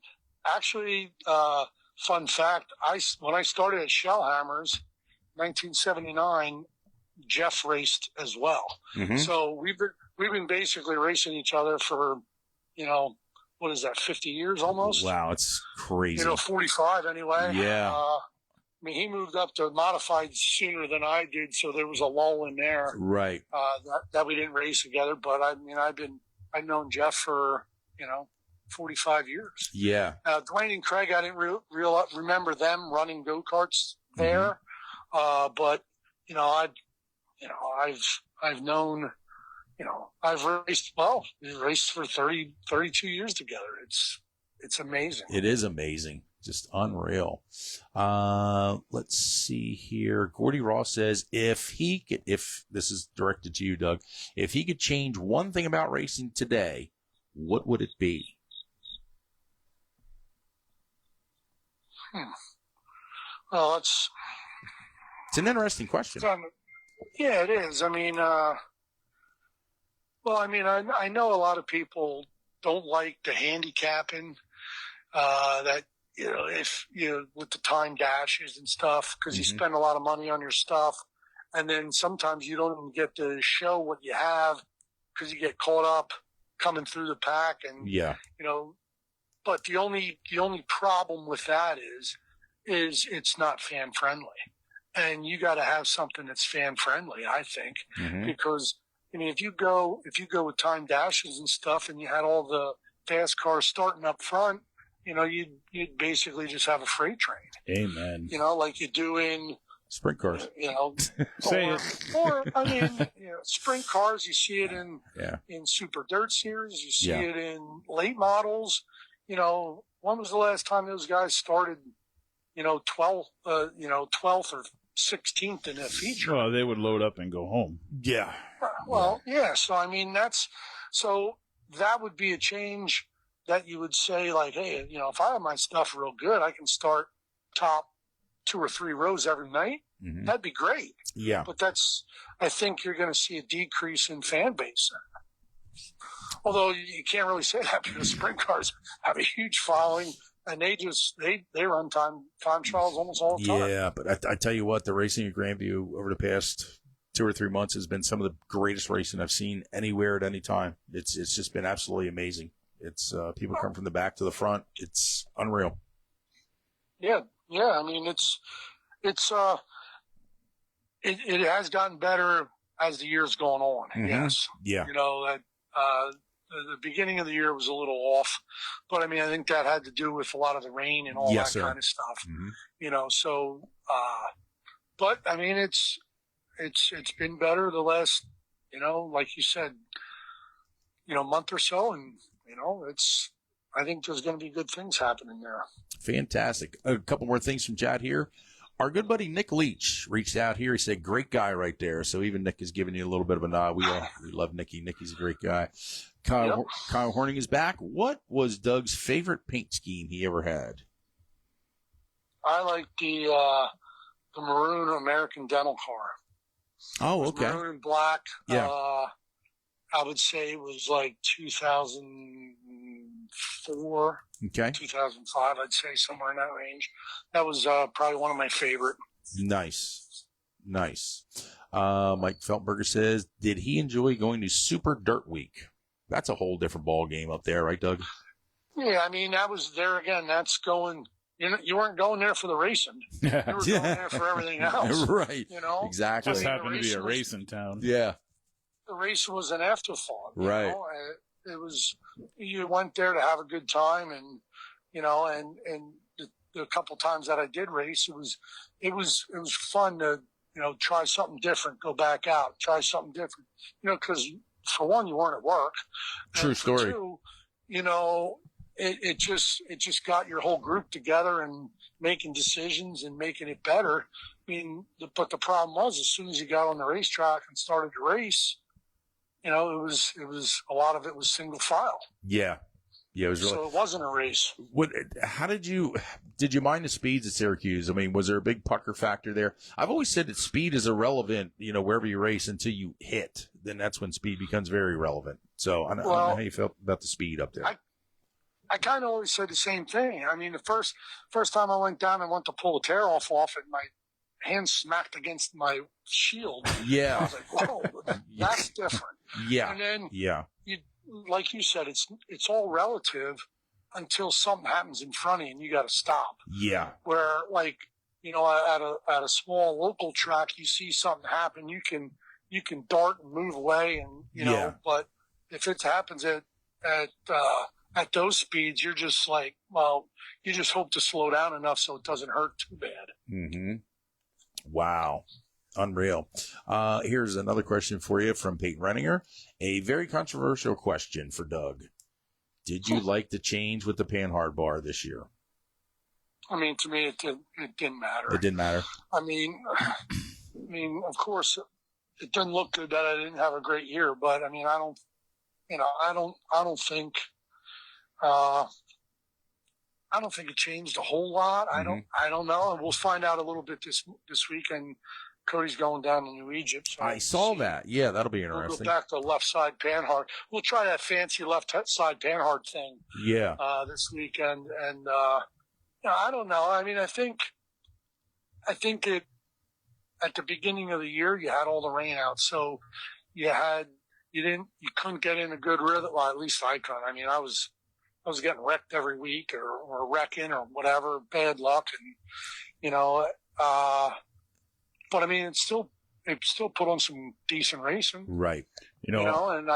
actually, fun fact, when I started at Shellhammers, 1979, Jeff raced as well. Mm-hmm. So we've been basically racing each other for, what is that, 50 years almost? Wow, it's crazy. 45 anyway. Yeah. I mean, he moved up to modified sooner than I did, so there was a lull in there. Right. That we didn't race together, but I mean, I've known Jeff for, 45 years. Yeah. Dwayne and Craig, I didn't remember them running go-karts there. Mm-hmm. But, I've known, I've raced, we raced for 32 years together. It's amazing. It is amazing. Just unreal. Let's see here. Gordy Ross says, if this is directed to you, Doug, if he could change one thing about racing today, what would it be? Well, it's an interesting question. Yeah, it is. I mean, I know a lot of people don't like the handicapping, that, if with the time dashes and stuff, because you spend a lot of money on your stuff. And then sometimes you don't even get to show what you have because you get caught up coming through the pack. And, but the only problem with that is it's not fan friendly. And you got to have something that's fan friendly, I think, because if you go with time dashes and stuff, and you had all the fast cars starting up front, you'd basically just have a freight train. Amen. Like you do in sprint cars. Sprint cars. You see it in Super Dirt Series. You see it in late models. When was the last time those guys started? 12th or 16th in a feature. Well, they would load up and go home. Yeah. Well, yeah. So that would be a change that you would say, like, hey, if I have my stuff real good, I can start top 2 or 3 rows every night. That'd be great. Yeah. But I think you're going to see a decrease in fan base. Although you can't really say that because sprint cars have a huge following. And they run time trials almost all the time. Yeah, but I tell you what, the racing at Grandview over the past 2 or 3 months has been some of the greatest racing I've seen anywhere at any time. It's just been absolutely amazing. It's people come from the back to the front. It's unreal. Yeah. I mean, it has gotten better as the year's gone on. Yes. Yeah. The beginning of the year was a little off, but I think that had to do with a lot of the rain and all that kind of stuff. But it's been better the last, like you said, month or so. And, I think there's going to be good things happening there. Fantastic. A couple more things from chat here. Our good buddy Nick Leach reached out here. He said, great guy right there. So even Nick is giving you a little bit of a nod. We love Nicky. Nicky's a great guy. Kyle Horning is back. What was Doug's favorite paint scheme he ever had? I like the maroon American Dental car. Oh, okay. Maroon and black. Yeah. I would say it was like 2004. Okay. 2005, I'd say somewhere in that range. That was probably one of my favorite. Nice. Mike Feltberger says, did he enjoy going to Super Dirt Week? That's a whole different ball game up there, right, Doug? Yeah, that was there again. That's going. You weren't going there for the racing. You were going there for everything else. Right. Exactly. Just happened to be a racing town. Yeah. The race was an afterthought. Right. It was. You went there to have a good time, and the couple times that I did race, it was fun to try something different, go back out, try something different. Because for one, you weren't at work. True story. Two, it just got your whole group together and making decisions and making it better. But the problem was, as soon as you got on the racetrack and started to race, it was a lot of it was single file. Yeah. It was really. So it wasn't a race. How did you mind the speeds at Syracuse? Was there a big pucker factor there? I've always said that speed is irrelevant, wherever you race until you hit. Then that's when speed becomes very relevant. So I don't know how you felt about the speed up there. I kind of always said the same thing. The first time I went down and went to pull a tear off it, my hand smacked against my shield. Yeah. I was like, whoa, that's different. Yeah. And then like you said, it's all relative until something happens in front of you and you got to stop. Yeah. Where at a small local track, you see something happen, you can dart and move away, and but if it happens at those speeds, you're just like, well, you just hope to slow down enough so it doesn't hurt too bad. Mm-hmm. Wow. Unreal. Here's another question for you from Peyton Renninger. A very controversial question for Doug. Did you like the change with the Panhard bar this year? I mean, to me, it didn't matter. It didn't matter. I mean, of course, it didn't look good that I didn't have a great year, but I mean, I don't think it changed a whole lot. Mm-hmm. I don't know. And we'll find out a little bit this weekend. Cody's going down to New Egypt. So I saw that. Yeah, that'll be we'll interesting. go back to left side Panhard. We'll try that fancy left side Panhard thing. Yeah. This weekend, and I don't know. I mean, I think it at the beginning of the year you had all the rain out, so you couldn't get in a good rhythm. Well, at least I couldn't. I mean, I was getting wrecked every week or wrecking or whatever, bad luck, and but I mean, it still put on some decent racing, Right. You know, and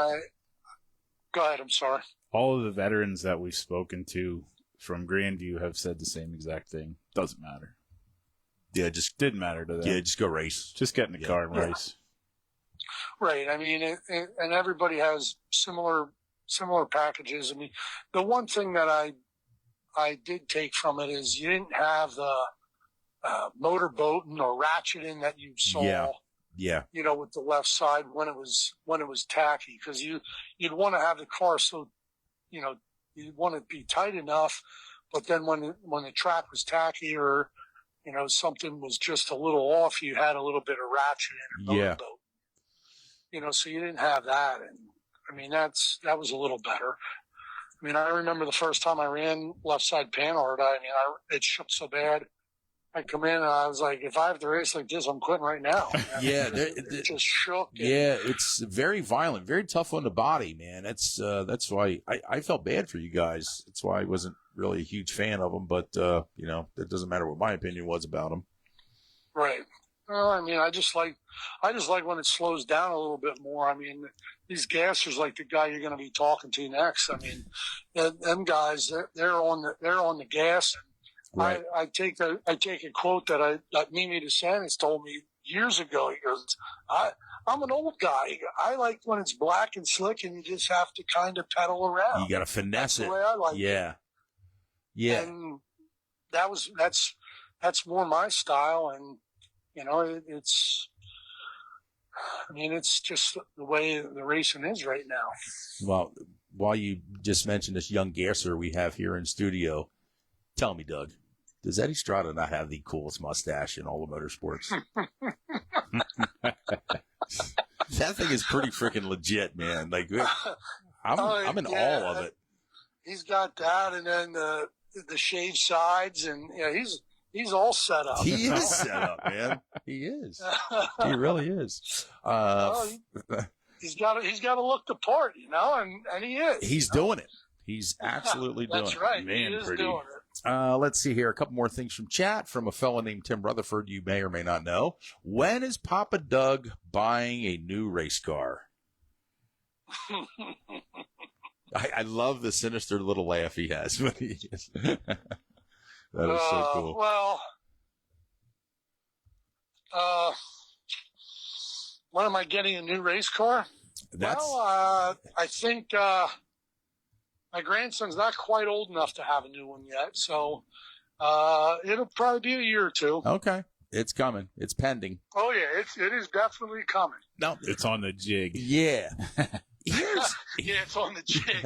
go ahead. I'm sorry. all of the veterans that we've spoken to from Grandview have said the same exact thing. Doesn't matter. Yeah, just Didn't matter to them. yeah, just go race. Just get in the car and race. Right. I mean, and everybody has similar packages. I mean, the one thing that I did take from it is you didn't have the motor boating or ratcheting that you saw. Yeah. With the left side when it was tacky, because you'd want to have the car so, you'd want to be tight enough, but then when the track was tacky or, something was just a little off, you had a little bit of ratcheting or motor boat. So you didn't have that. And I mean, that was a little better. I mean, I remember the first time I ran left side Panhard, it shook so bad. I come in and I was like, if I have to race like this, I'm quitting right now. Yeah. It just shook. Yeah, it's very violent, very tough on the body, man. That's why I felt bad for you guys. That's why I wasn't really a huge fan of them, but, that doesn't matter what my opinion was about them. Right. Well, I mean, I just like when it slows down a little bit more. I mean, these gassers, like the guy you're going to be talking to next. I mean, them guys, they're on the gas. Right. I take a quote that Mimi DeSantis told me years ago. He goes, I'm an old guy. I like when it's black and slick and you just have to kind of pedal around. You got to finesse it. That's the way I like it. Yeah. And that's more my style. And, it's just the way the racing is right now. Well, while you just mentioned this young gasser we have here in studio, tell me, Doug, does Eddie Strada not have the coolest mustache in all of motorsports? That thing is pretty freaking legit, man. Like, I'm in awe of it. He's got that, and then the shaved sides, and he's all set up. He is set up, man. He is. He really is. He's got to look the part, and he is. He's doing it. He's absolutely doing it. That's right. Man, he is pretty. doing it. Let's see here. A couple more things from chat from a fellow named Tim Rutherford you may or may not know. When is Papa Doug buying a new race car? I love the sinister little laugh he has when he is. That is so cool. Well, when am I getting a new race car? I think my grandson's not quite old enough to have a new one yet, so it'll probably be a year or two. Okay. It's coming. It's pending. Oh, yeah, it is definitely coming. No, It's on the jig. yeah. It's on the jig.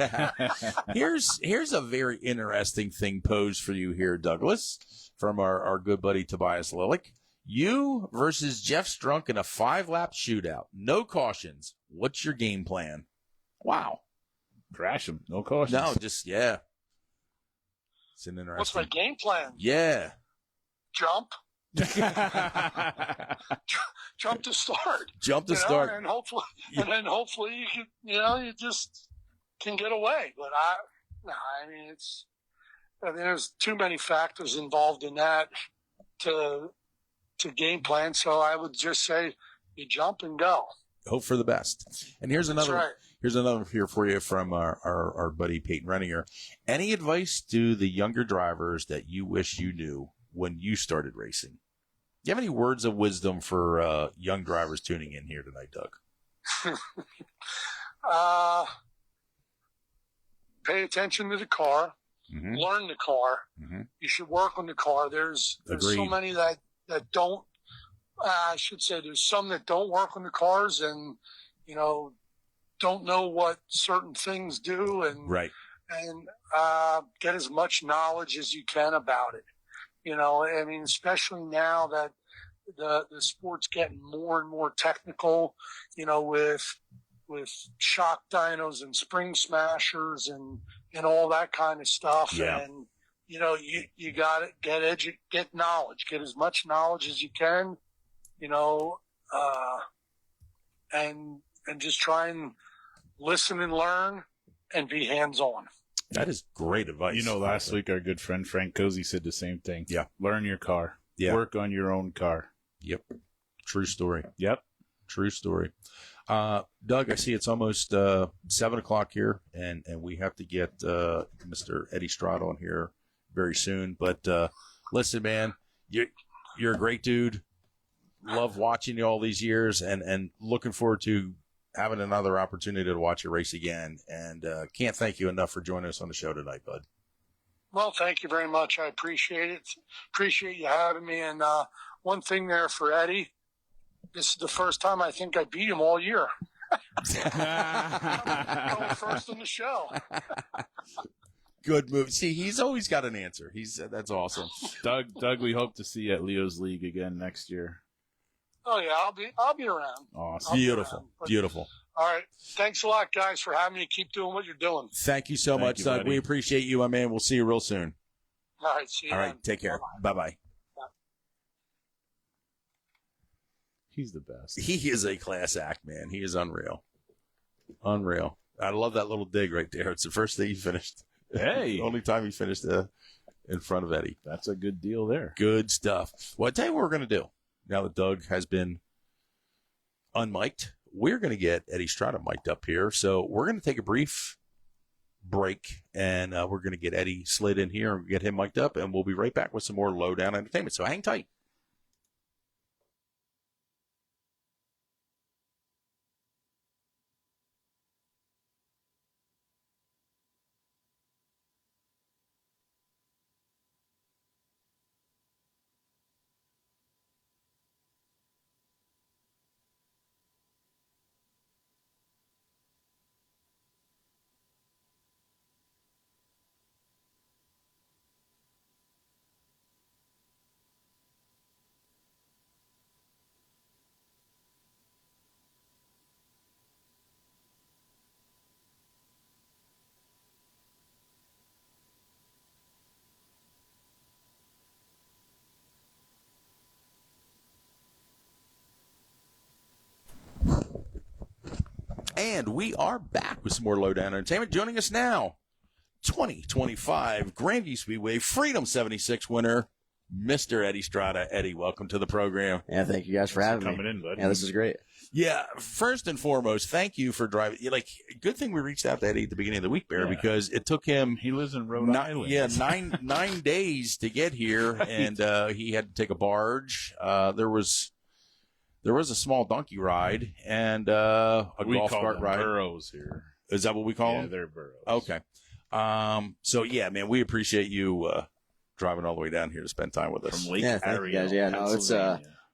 Here's a very interesting thing posed for you here, Douglas, from our good buddy Tobias Lilick. You versus Jeff Strunk in a 5-lap shootout. No cautions. What's your game plan? Wow. Crash him. No caution. No, just, yeah. It's an interesting. What's my game plan? Yeah. Jump. Jump to start. Jump to start. And hopefully you can, you just can get away. But there's too many factors involved in that to game plan. So I would just say you jump and go. Hope for the best. And here's another. That's right. Here's another here for you from our buddy Peyton Renninger. Any advice to the younger drivers that you wish you knew when you started racing? Do you have any words of wisdom for young drivers tuning in here tonight, Doug? Pay attention to the car. learn the car. You should work on the car. There's so many that don't. I should say there's some that don't work on the cars and don't know what certain things do and get as much knowledge as you can about it. I mean, especially now that the sport's getting more and more technical, with shock dynos and spring smashers and all that kind of stuff. Yeah. And, you got to get knowledge, get as much knowledge as you can, and just try and listen and learn and be hands-on. That is great advice. Last week our good friend Frank Cozy said the same thing. Yeah. Learn your car. Yeah. Work on your own car. Yep. True story. Yep. True story. Doug, I see it's almost 7 o'clock here, and we have to get Mr. Eddie Strada on here very soon. But listen, man, you're a great dude. Love watching you all these years, and looking forward to having another opportunity to watch you race again. And can't thank you enough for joining us on the show tonight, bud. Well, thank you very much. I appreciate it. Appreciate you having me. And one thing there for Eddie, this is the first time I think I beat him all year. Going first on the show. Good move. See, he's always got an answer. That's awesome. Doug, we hope to see you at Leo's League again next year. Oh yeah, I'll be around. Awesome. Beautiful. All right. Thanks a lot, guys, for having me. Keep doing what you're doing. Thank you so much, Doug. Buddy. We appreciate you, my man. We'll see you real soon. All right. See you. All right. Then. Take care. Bye-bye. He's the best. He is a class act, man. He is unreal. Unreal. I love that little dig right there. It's the first thing he finished. Hey. The only time he finished in front of Eddie. That's a good deal there. Good stuff. Well, I'll tell you what we're going to do. Now that Doug has been unmiked, we're going to get Eddie Strada mic'd up here. So we're going to take a brief break, and we're going to get Eddie slid in here and get him mic'd up, and we'll be right back with some more Lowdown Entertainment. So hang tight. And we are back with some more Lowdown Entertainment. Joining us now, 2025 Grandview Speedway Freedom 76 winner, Mr. Eddie Strada. Eddie, welcome to the program. Yeah, thank you guys for having me. Coming in, buddy. Yeah, this is great. Yeah, first and foremost, thank you for driving. Good thing we reached out to Eddie at the beginning of the week, Bear, because it took him. He lives in Rhode Island. Yeah, nine days to get here, and he had to take a barge. There was a small donkey ride and a golf cart ride. Burros here. Is that what we call them? Yeah, they're burros. Okay. So yeah, man, we appreciate you driving all the way down here to spend time with us. From Lake Yeah, thank you guys. Yeah, no, it's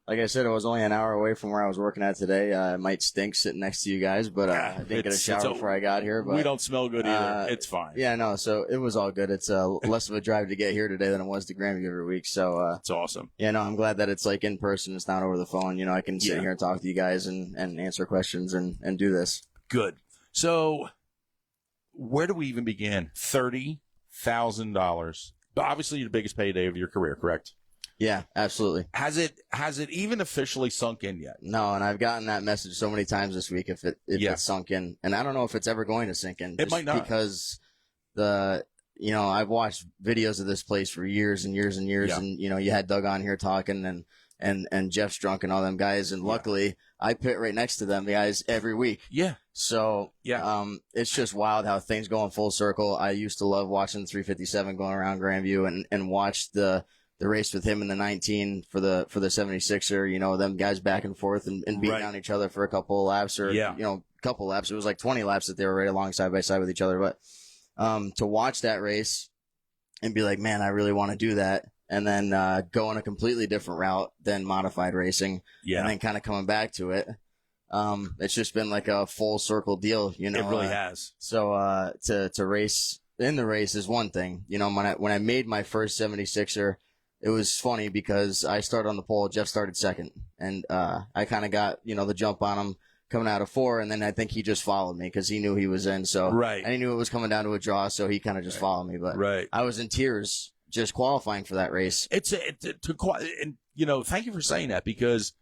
like I said, it was only an hour away from where I was working at today. It might stink sitting next to you guys, but I didn't get a shower before I got here. But we don't smell good either. It's fine. Yeah, no, so it was all good. It's less of a drive to get here today than it was to Grandview every week. So it's awesome. Yeah, no, I'm glad that it's like in person. It's not over the phone. I can sit here and talk to you guys and answer questions and do this. Good. So where do we even begin? $30,000. Obviously, the biggest payday of your career, correct? Yeah, absolutely. Has it even officially sunk in yet? No, and I've gotten that message so many times this week if it's sunk in. And I don't know if it's ever going to sink in. It might not. Because I've watched videos of this place for years and years and years. Yeah. And, you had Doug on here talking and Jeff's drunk and all them guys. And luckily I pit right next to them guys every week. Yeah. So, it's just wild how things go in full circle. I used to love watching the 357 going around Grandview and watch the race with him in the 19 for the 76er, them guys back and forth and beating down each other for a couple of laps or, couple laps. It was like 20 laps that they were right along side by side with each other. But, to watch that race and be like, man, I really want to do that. And then go on a completely different route than modified racing. Yeah. And then kind of coming back to it. It's just been like a full circle deal, you know. It really has. So to race in the race is one thing. You know, when I made my first 76er, it was funny because I started on the pole, Jeff started second, and I kind of got, you know, the jump on him coming out of 4, and then I think he just followed me because he knew he was in. So right. And he knew it was coming down to a draw, so he kind of just followed me. But I was in tears just qualifying for that race. And you know, thank you for saying that, because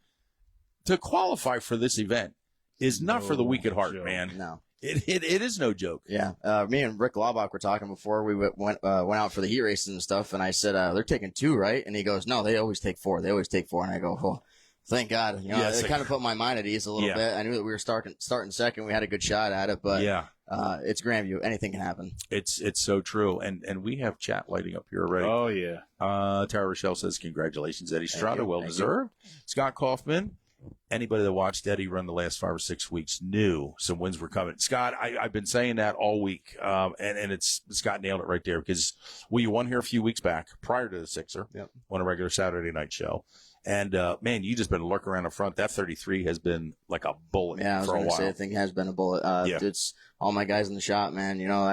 to qualify for this event is not for the weak at heart, man. No. It is no joke. Yeah. Me and Rick Laubach were talking before we went out for the heat races and stuff, and I said, they're taking 2, right? And he goes, no, they always take 4. They always take 4. And I go, oh, thank God. You know, it kind of put my mind at ease a little bit. I knew that we were starting second. We had a good shot at it, but it's Grandview. Anything can happen. It's so true. And we have chat lighting up here already. Oh, yeah. Tara Rochelle says, congratulations, Eddie Strada. Well deserved. Scott Kaufman. Anybody that watched Eddie run the last 5 or 6 weeks knew some wins were coming. Scott, I've been saying that all week, and Scott nailed it right there, because you won here a few weeks back prior to the Sixer on a regular Saturday night show. And, man, you just been lurking around in front. That 33 has been like a bullet for a while. Yeah, I was going to say, I think it has been a bullet. It's all my guys in the shop, man. You know,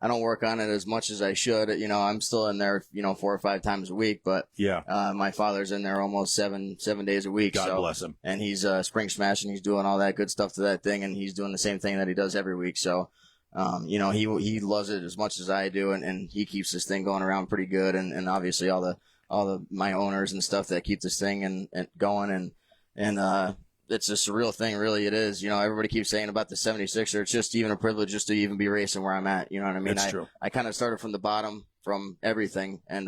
I don't work on it as much as I should. You know, I'm still in there, 4 or 5 times a week, but my father's in there almost seven days a week. God bless him. And he's spring smashing. He's doing all that good stuff to that thing, and he's doing the same thing that he does every week. So, he loves it as much as I do, and he keeps this thing going around pretty good. And obviously all the my owners and stuff that keep this thing and going and it's a surreal thing, really. It is. You know, everybody keeps saying about the 76er. It's just even a privilege just to even be racing where I'm at. You know what I mean? That's true. I kind of started from the bottom, from everything, and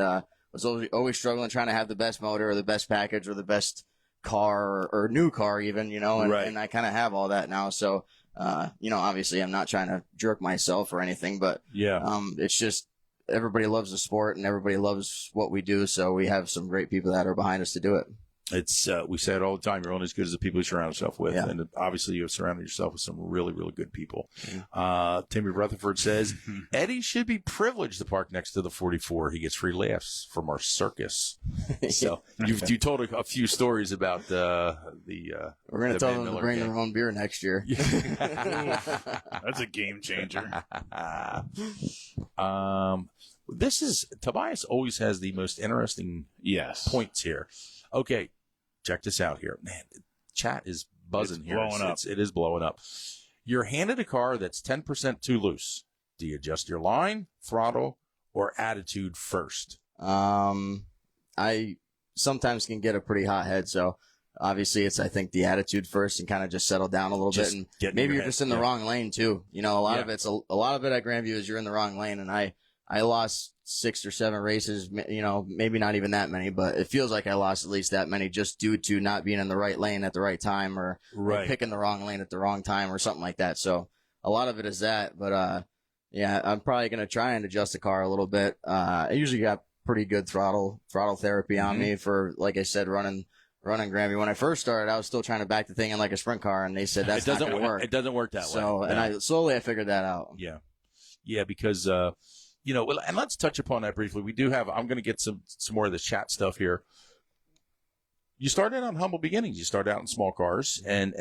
was always struggling trying to have the best motor or the best package or the best car or new car even, and I kind of have all that now. So, obviously I'm not trying to jerk myself or anything, but it's just everybody loves the sport and everybody loves what we do. So we have some great people that are behind us to do it. It's we say it all the time. You're only as good as the people you surround yourself with, and obviously you have surrounded yourself with some really, really good people. Timmy Rutherford says Eddie should be privileged to park next to the 44. He gets free laughs from our circus. So you told a few stories about the. We're going to tell them to bring their own beer next year. That's a game changer. Tobias always has the most interesting points here. Okay, check this out here. Man, chat is buzzing here. Blowing up. It is blowing up. You're handed a car that's 10% too loose. Do you adjust your line, throttle, or attitude first? I sometimes can get a pretty hot head, so obviously it's, I think, the attitude first and kind of just settle down a little bit. And maybe you're just in the wrong lane too. A lot of it at Grandview is you're in the wrong lane, and I lost 6 or 7 races, maybe not even that many, but it feels like I lost at least that many just due to not being in the right lane at the right time or picking the wrong lane at the wrong time or something like that. So a lot of it is that, but I'm probably going to try and adjust the car a little bit. I usually got pretty good throttle therapy on me for, like I said, running Grandview. When I first started, I was still trying to back the thing in like a sprint car, and they said that's not going to work. It doesn't work that way. So, and I figured that out. Yeah, because and let's touch upon that briefly. We do have. I'm going to get some more of the chat stuff here. You started on humble beginnings. You started out in small cars, and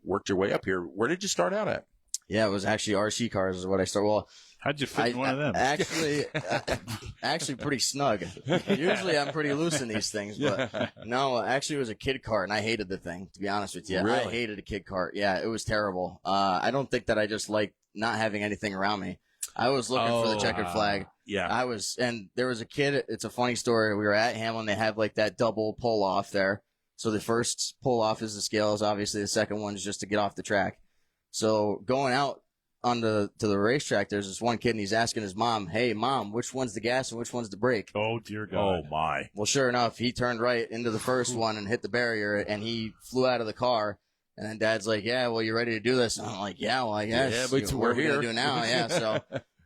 worked your way up here. Where did you start out at? Yeah, it was actually RC cars is what I started. Well, how'd you fit in one of them? Actually pretty snug. Usually I'm pretty loose in these things, but no, actually it was a kid cart, and I hated the thing, to be honest with you. Really? I hated a kid cart. Yeah, it was terrible. I don't think that I just liked not having anything around me. I was looking for the checkered flag. Yeah. And there was a kid, it's a funny story. We were at Hamlin, they have like that double pull off there. So the first pull off is the scales, obviously the second one is just to get off the track. So going out to the racetrack, there's this one kid, and he's asking his mom, "Hey, Mom, which one's the gas and which one's the brake?" Oh, dear God. Oh, my. Well, sure enough, he turned right into the first one and hit the barrier, and he flew out of the car. And then Dad's like, "Yeah, well, you ready to do this?" And I'm like, "Yeah, well, I guess. Yeah, but we're here. What are we gonna do now?" Yeah, so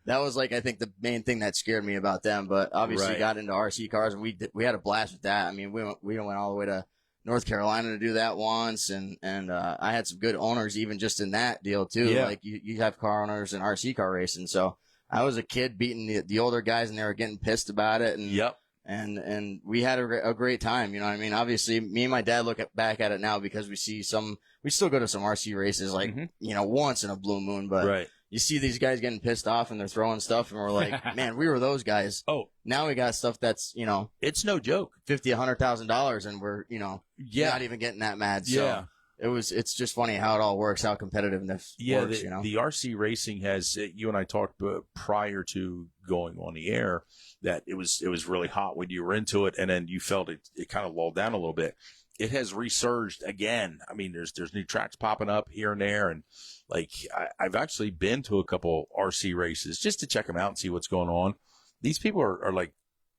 that was like, I think the main thing that scared me about them. But obviously got into RC cars, and we had a blast with that. I mean, we went all the way to North Carolina to do that once, and I had some good owners even just in that deal too. Yeah. Like you have car owners and RC car racing, so I was a kid beating the older guys, and they were getting pissed about it. And Yep. And we had a great time. You know what I mean? Obviously, me and my dad look back at it now because we still go to some RC races like, once in a blue moon, but Right. you see these guys getting pissed off and they're throwing stuff, and we're like, man, we were those guys. Oh, now we got stuff that's, it's no joke. $50,000-$100,000, and we're, not even getting that mad. So it's just funny how it all works, how competitiveness works, The RC racing has, you and I talked prior to going on the air that it was really hot when you were into it, and then you felt it kind of lulled down a little bit. It has resurged again. I mean, there's new tracks popping up here and there, and like I've actually been to a couple RC races just to check them out and see what's going on. These people are like,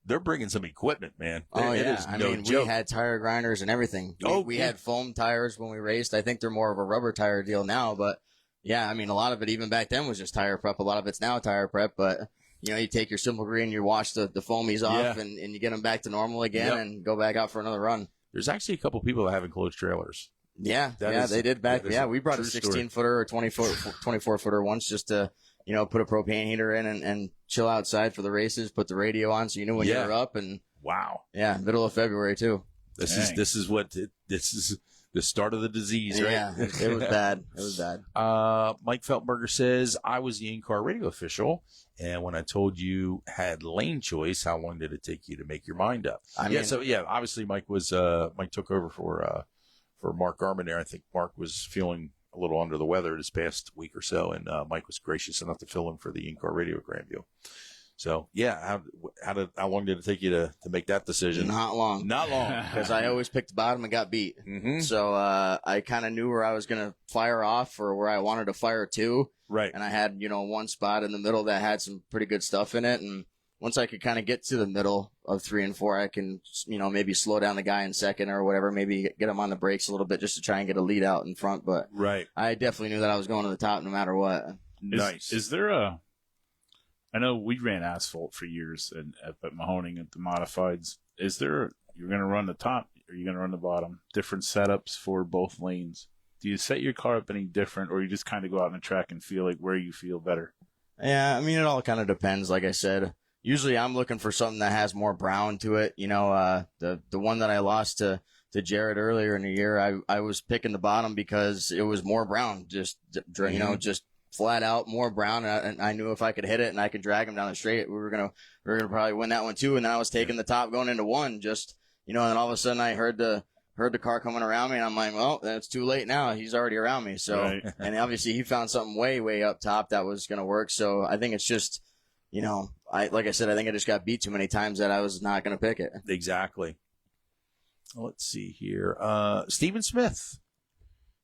they're bringing some equipment, man. Oh, It yeah. is no joke. We had tire grinders and everything. We had foam tires when we raced. I think they're more of a rubber tire deal now, but yeah, I mean, a lot of it even back then was just tire prep. A lot of it's now tire prep, but you take your Simple Green, you wash the foamies off, and you get them back to normal again and go back out for another run. There's actually a couple people that have enclosed trailers. Yeah, they did back. Yeah, we brought a 16-footer or 24-footer once just to, put a propane heater in and chill outside for the races, put the radio on so you knew when you were up. And wow. Yeah, middle of February too. This is the start of the disease, right? Yeah, it was bad. It was bad. Mike Feltberger says, I was the in-car radio official, and when I told you had lane choice, how long did it take you to make your mind up? Obviously Mike took over for Mark Garman there. I think Mark was feeling a little under the weather this past week or so, and Mike was gracious enough to fill in for the in-car radio at Grandview. So, yeah, how long did it take you to make that decision? Not long. Because I always picked the bottom and got beat. Mm-hmm. So I kind of knew where I was going to fire off or where I wanted to fire to. Right. And I had, one spot in the middle that had some pretty good stuff in it. And once I could kind of get to the middle of 3 and 4, I can, maybe slow down the guy in second or whatever, maybe get him on the brakes a little bit just to try and get a lead out in front. But I definitely knew that I was going to the top no matter what. Nice. Is there I know we ran asphalt for years at Mahoning at the modifieds. You're going to run the top or you're going to run the bottom? Different setups for both lanes. Do you set your car up any different, or you just kind of go out on the track and feel like where you feel better? Yeah, I mean, it all kind of depends. Like I said, usually I'm looking for something that has more brown to it. The one that I lost to Jared earlier in the year, I was picking the bottom because it was more brown, just flat out more brown, and I knew if I could hit it and I could drag him down the straight, we were gonna probably win that one too. And then I was taking the top going into one, and then all of a sudden I heard the car coming around me, and I'm like, well, it's too late now. He's already around me. So, and obviously he found something way, way up top that was gonna work. So I think it's just, like I said, I think I just got beat too many times that I was not gonna pick it. Exactly. Let's see here. Stephen Smith.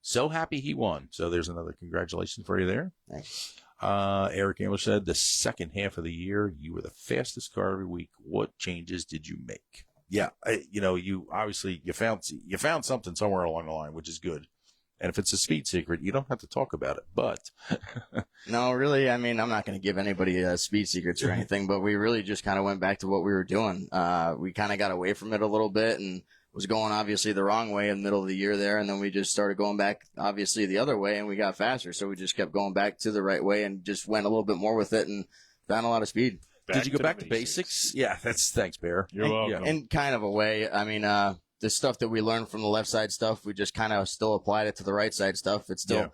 So happy he won. So there's another congratulations for you there. Thanks. Eric Ambler said, the second half of the year, you were the fastest car every week. What changes did you make? Yeah, you obviously you found something somewhere along the line, which is good. And if it's a speed secret, you don't have to talk about it. But no, really, I mean, I'm not going to give anybody speed secrets or anything. But we really just kind of went back to what we were doing. We kind of got away from it a little bit and was going obviously the wrong way in the middle of the year there, and then we just started going back obviously the other way, and we got faster, so we just kept going back to the right way and just went a little bit more with it and found a lot of speed. Did you go back to basics? Yeah, thanks, Bear. You're welcome. In kind of a way. I mean, the stuff that we learned from the left side stuff, we just kind of still applied it to the right side stuff. It's still,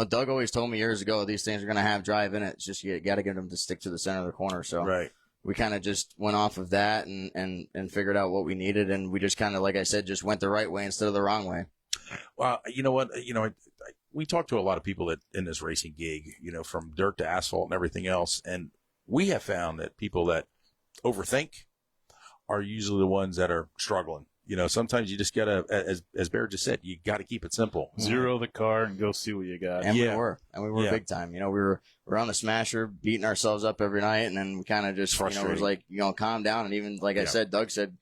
Doug always told me years ago, these things are going to have drive in it. It's just, you got to get them to stick to the center of the corner. So we kind of just went off of that and figured out what we needed. And we just kind of, like I said, just went the right way instead of the wrong way. Well, you know what? We talk to a lot of people in this racing gig, from dirt to asphalt and everything else. And we have found that people that overthink are usually the ones that are struggling. Sometimes you just got to, as Bear just said, you got to keep it simple. Zero the car and go see what you got. And we were big time. We were on the smasher, beating ourselves up every night, and then we kind of just, it was like, calm down. And even like I said, Doug said,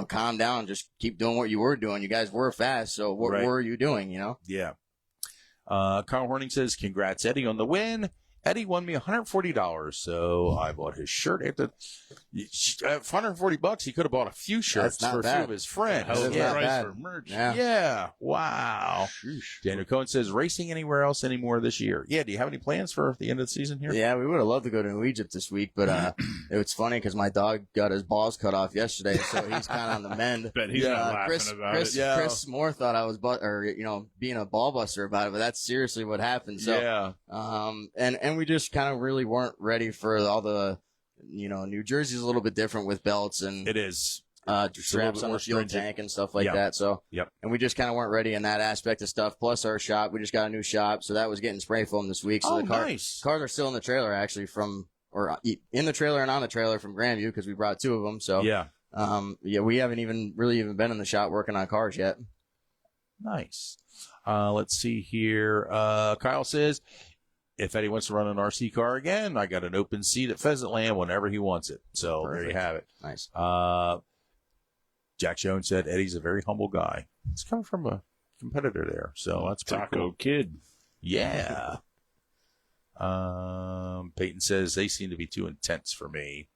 calm down, just keep doing what you were doing. You guys were fast, so what were you doing? Yeah. Kyle Horning says, "Congrats, Eddie, on the win. Eddie won me $140, so I bought his shirt after." $140, he could have bought a few shirts That's not for a few bad. of his friends. Hell of a Yeah. price Bad. for merch. Yeah. Yeah. Wow. Daniel Cohen says, racing anywhere else anymore this year? Yeah. Do you have any plans for the end of the season here? Yeah, we would have loved to go to New Egypt this week, but it was funny because my dog got his balls cut off yesterday, so he's kind of on the mend. Bet he's not laughing about it. Yeah. Chris Moore thought I was, being a ball buster about it, but that's seriously what happened. So, Yeah. and we just kind of really weren't ready for all the, New Jersey's a little bit different with belts and It is. straps on more the fuel stringent. tank and stuff like Yep. that. So, Yep. and we just kind of weren't ready in that aspect of stuff. Plus our shop, we just got a new shop, so that was getting spray foam this week. So Nice. cars are still in the trailer actually in the trailer and on the trailer from Grandview because we brought 2 of them. So, Yeah. we haven't even been in the shop working on cars yet. Nice. Let's see here. Kyle says, if Eddie wants to run an RC car again, I got an open seat at Pheasant Land whenever he wants it. So there you Perfect. have it. Nice. Jack Jones said Eddie's a very humble guy. It's coming from a competitor there. So that's pretty Taco cool. Kid. Yeah. Peyton says they seem to be too intense for me.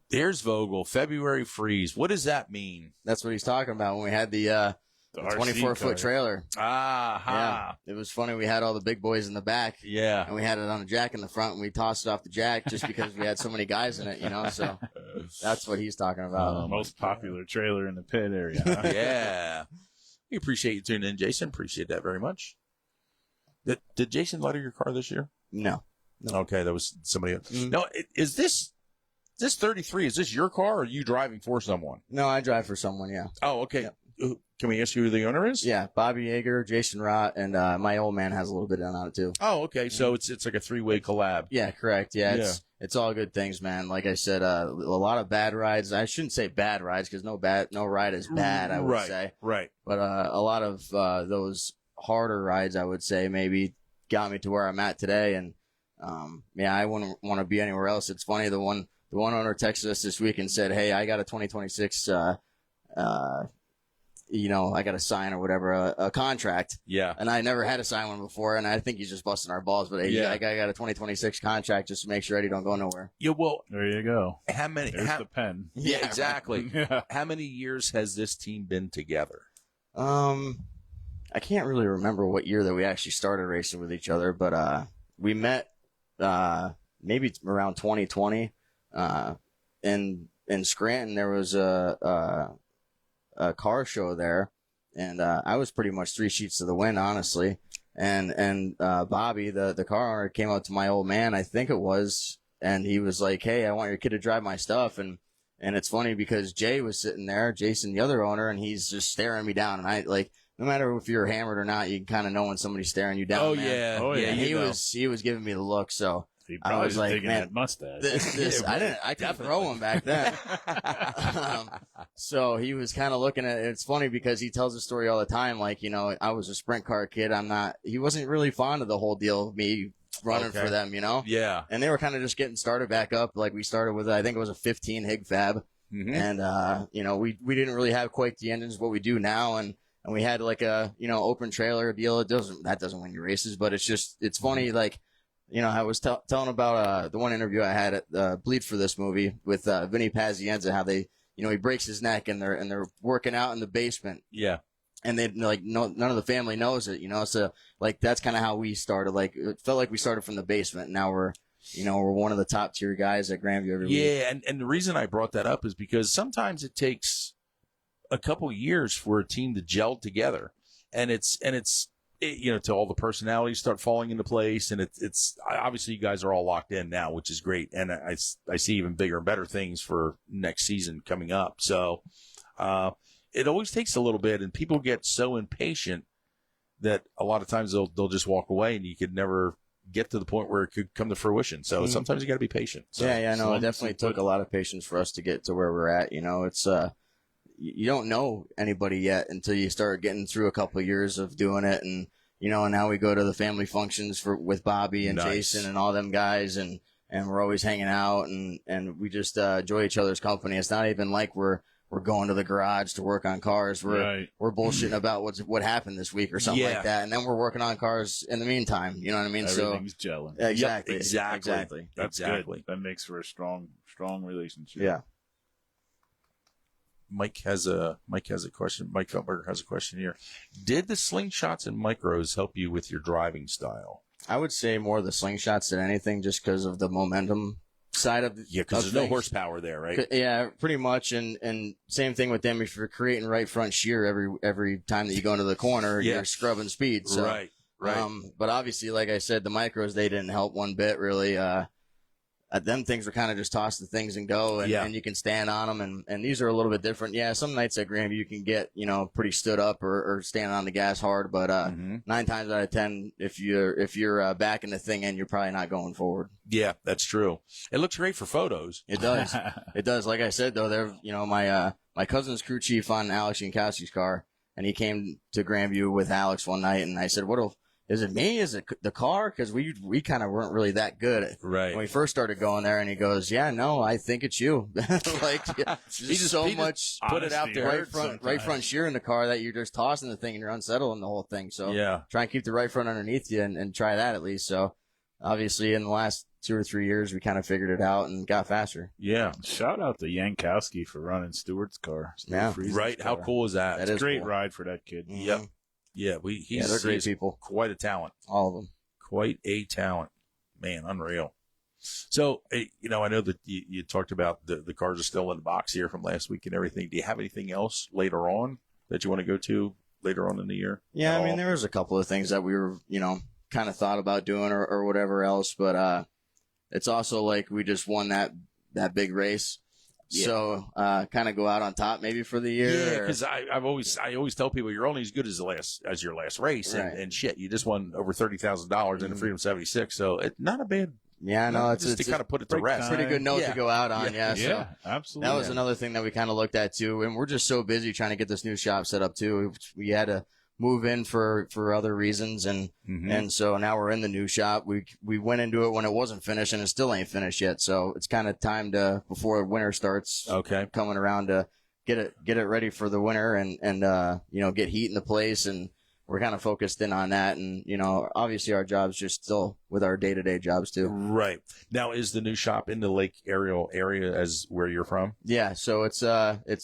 There's Vogel, February freeze. What does that mean? That's what he's talking about when we had the The 24-foot trailer. Ah, Yeah. It was funny. We had all the big boys in the back. yeah. And we had it on a jack in the front, and we tossed it off the jack just because we had so many guys in it, So that's what he's talking about. Most popular trailer in the pit area. Huh? Yeah. We appreciate you tuning in, Jason. Appreciate that very much. Did Jason letter your car this year? No. Okay, that was somebody else. Mm. No, is this 33? Is this your car or are you driving for someone? No, I drive for someone, yeah. Oh, okay. Yep. Can we ask you who the owner is? Yeah, Bobby Yeager, Jason Rott, and my old man has a little bit on it, too. Oh, okay. So it's like a 3-way collab. Yeah, correct. Yeah, it's all good things, man. Like I said, a lot of bad rides. I shouldn't say bad rides because no ride is bad, I would say. Right. But a lot of those harder rides, I would say, maybe got me to where I'm at today. And I wouldn't want to be anywhere else. It's funny, the one owner texted us this week and said, "Hey, I got a 2026 I got to sign or whatever, a contract." Yeah. And I never had to sign one before, and I think he's just busting our balls. But hey, Yeah. I got a 2026 contract just to make sure Eddie don't go nowhere. Yeah. Well, There you go. how many? There's the pen. Yeah, exactly. Yeah. How many years has this team been together? I can't really remember what year that we actually started racing with each other, but we met maybe around 2020 in Scranton. There was a car show there, and I was pretty much 3 sheets to the wind, honestly. And Bobby, the car owner, came up to my old man, I think it was, and he was like, "Hey, I want your kid to drive my stuff." And it's funny because Jay was sitting there, Jason, the other owner, and he's just staring me down. And I like, no matter if you're hammered or not, you can kind of know when somebody's staring you down. Oh, man. yeah. Oh, yeah. And he you know. was giving me the look. So He I probably was was like, digging man, that mustache. this I couldn't throw him back then. So he was kind of looking at it. It's funny because he tells the story all the time. Like, I was a sprint car kid. He wasn't really fond of the whole deal of me running Okay. for them, Yeah. and they were kind of just getting started back up. Like we started with, I think it was a 15 Hig Fab. Mm-hmm. And, we didn't really have quite the engines what we do now. And we had like a, open trailer deal. That doesn't win you races, but it's funny. Like, I was telling about, the one interview I had at Bleed for this movie with, Vinny Pazienza, how they, he breaks his neck and they're working out in the basement. Yeah. And they like, none of the family knows it, so like, that's kind of how we started. Like, it felt like we started from the basement. Now we're one of the top tier guys at Grandview every week. Yeah, and the reason I brought that up is because sometimes it takes a couple years for a team to gel together, and it's to all the personalities start falling into place, and it's obviously you guys are all locked in now, which is great, and I see even bigger and better things for next season coming up. So it always takes a little bit, and people get so impatient that a lot of times they'll just walk away, and you could never get to the point where it could come to fruition. So sometimes you got to be patient. So, No, it definitely took a lot of patience for us to get to where we're at. It's you don't know anybody yet until you start getting through a couple of years of doing it, and and now we go to the family functions with Bobby and Nice. Jason and all them guys, and we're always hanging out, and we just enjoy each other's company. It's not even like we're we're going to the garage to work on cars. We're bullshitting about what happened this week or something like that, and then we're working on cars in the meantime. You know what I mean? Everything's gelling. Exactly. Yep, exactly. That's exactly. good. That makes for a strong relationship. Yeah. Mike has a question. Mike Feltberger has a question here. Did the slingshots and micros help you with your driving style? I would say more the slingshots than anything, just because of the momentum side of because there's no horsepower there, right? Yeah, pretty much. And same thing with them. If you're creating right front shear every time that you go into the corner, you're scrubbing speed. So, right. But obviously, like I said, the micros, they didn't help one bit really. Them things were kind of just toss the things and go, and you can stand on them. And these are a little bit different. Yeah, some nights at Grandview you can get, pretty stood up or standing on the gas hard. But 9 times out of 10, if you're backing the thing in, you're probably not going forward. Yeah, that's true. It looks great for photos. It does. It does. Like I said, though, they're, my cousin's crew chief on Alex Yankowski's car, and he came to Grandview with Alex one night, and I said, is it me? Is it the car? Because we kind of weren't really that good when we first started going there. And he goes, "Yeah, no, I think it's you." Like, he just put it out there, right front shear in the car that you're just tossing the thing and you're unsettling the whole thing. So try and keep the right front underneath you and try that at least. So obviously, in the last 2 or 3 years, we kind of figured it out and got faster. Yeah. Shout out to Yankowski for running Stewart's car. Right. How cool is that? That's a great ride for that kid. Mm-hmm. Yep. Yeah, they're great people. Quite a talent. All of them. Quite a talent. Man, unreal. So, I know that you talked about the cars are still in the box here from last week and everything. Do you have anything else later on that you want to go to later on in the year? Yeah, I mean, there was a couple of things that we were, kind of thought about doing or whatever else, but it's also like we just won that big race. Yeah. So, kind of go out on top maybe for the year. Yeah, because I always tell people you're only as good as your last race, right. and shit, you just won over $30,000 in the Freedom 76, so it's not a bad. Yeah, no, it's to kind of put it to rest. Pretty good note to go out on. Yeah, so absolutely. That was another thing that we kind of looked at too, and we're just so busy trying to get this new shop set up too. We had to move in for other reasons, and so now we're in the new shop. We went into it when it wasn't finished, and it still ain't finished yet. So it's kind of time to, before winter starts, coming around, to get it ready for the winter and get heat in the place, and we're kind of focused in on that. And obviously our job's just still with our day-to-day jobs too. Right. Now, is the new shop in the Lake Ariel area as where you're from? Yeah. So it's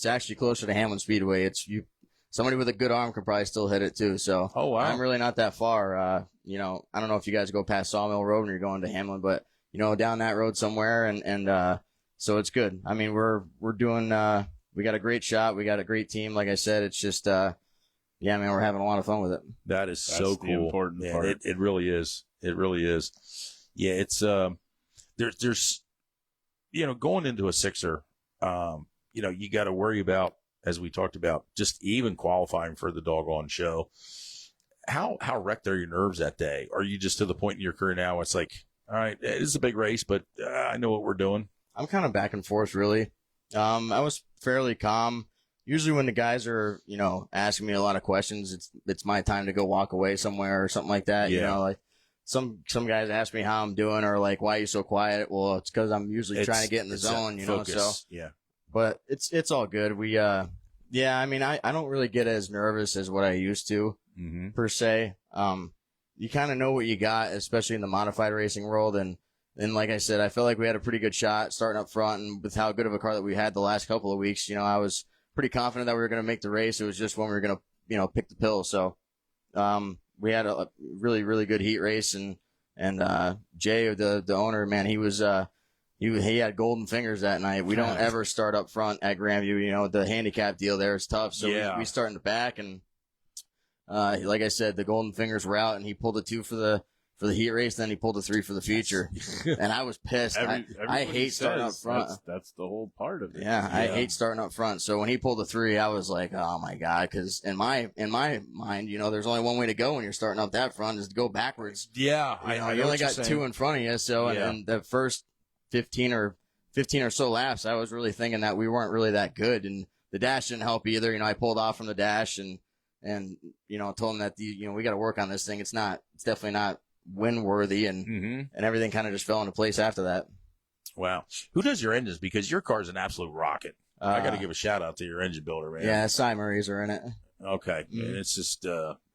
actually closer to Hamlin Speedway. Somebody with a good arm could probably still hit it too. So I'm really not that far. I don't know if you guys go past Sawmill Road when you're going to Hamlin, but down that road somewhere, and so it's good. I mean, we're doing. We got a great shop. We got a great team. Like I said, it's just we're having a lot of fun with it. That's so cool. The important part. It really is. It really is. Yeah, it's there's going into a sixer, you got to worry about, as we talked about, just even qualifying for the doggone show. How wrecked are your nerves that day? Are you just to the point in your career now it's like, all right, it's a big race, but I know what we're doing? I'm kind of back and forth, really. I was fairly calm. Usually when the guys are, asking me a lot of questions, it's my time to go walk away somewhere or something like that. Yeah. Like some guys ask me how I'm doing, or like, why are you so quiet? Well, it's because I'm usually trying to get in the zone, focus. So yeah. But it's all good. We, I mean, I don't really get as nervous as what I used to, per se. You kind of know what you got, especially in the modified racing world. And like I said, I felt like we had a pretty good shot starting up front, and with how good of a car that we had the last couple of weeks, I was pretty confident that we were going to make the race. It was just when we were going to, pick the pill. So, we had a really, really good heat race, and Jay, the owner, man, he was, he had golden fingers that night. We don't ever start up front at Grandview. The handicap deal there is tough. So we start in the back, and like I said, the golden fingers were out, and he pulled a 2 for the heat race. Then he pulled a 3 for the feature, and I was pissed. I hate starting up front. That's the whole part of it. Yeah, I hate starting up front. So when he pulled a 3, I was like, oh my God, because in my mind, there's only one way to go when you're starting up that front, is to go backwards. Yeah, you only got 2 in front of you. So and the first 15 or so laps, I was really thinking that we weren't really that good, and the dash didn't help either. I pulled off from the dash and told him that we got to work on this thing. It's definitely not win worthy, and everything kind of just fell into place after that. Wow. Who does your engines? Because your car's an absolute rocket. I got to give a shout out to your engine builder, man. Yeah, Cy Murray's are in it. Okay. And it's just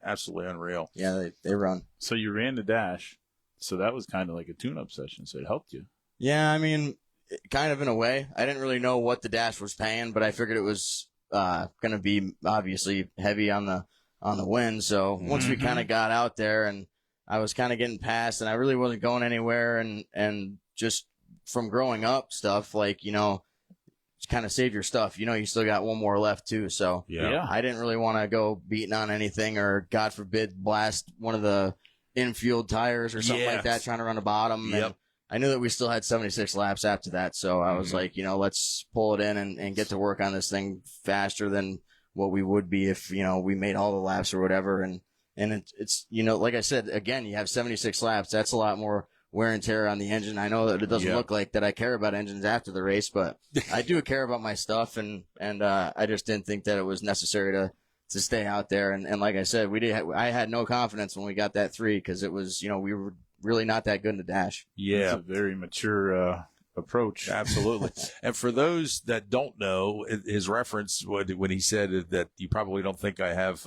absolutely unreal. Yeah, they run. So you ran the dash. So that was kind of like a tune-up session. So it helped you. Yeah, I mean, kind of in a way. I didn't really know what the dash was paying, but I figured it was going to be obviously heavy on the wind. So once we kind of got out there and I was kind of getting past and I really wasn't going anywhere and just from growing up stuff, like, you know, kind of save your stuff. You know, you still got one more left too. So Yeah. I didn't really want to go beating on anything or God forbid blast one of the infield tires or something like that, trying to run the bottom. Yep. And I knew that we still had 76 laps after that. So I was like, you know, let's pull it in and get to work on this thing faster than what we would be if, you know, we made all the laps or whatever. And it's, you know, like I said, again, you have 76 laps. That's a lot more wear and tear on the engine. I know that it doesn't look like that I care about engines after the race, but I do care about my stuff. And I just didn't think that it was necessary to stay out there. And like I said, I had no confidence when we got that 3 because it was, you know, we were really not that good in the dash. It's a very mature approach. Absolutely. And for those that don't know, his reference when he said that you probably don't think I have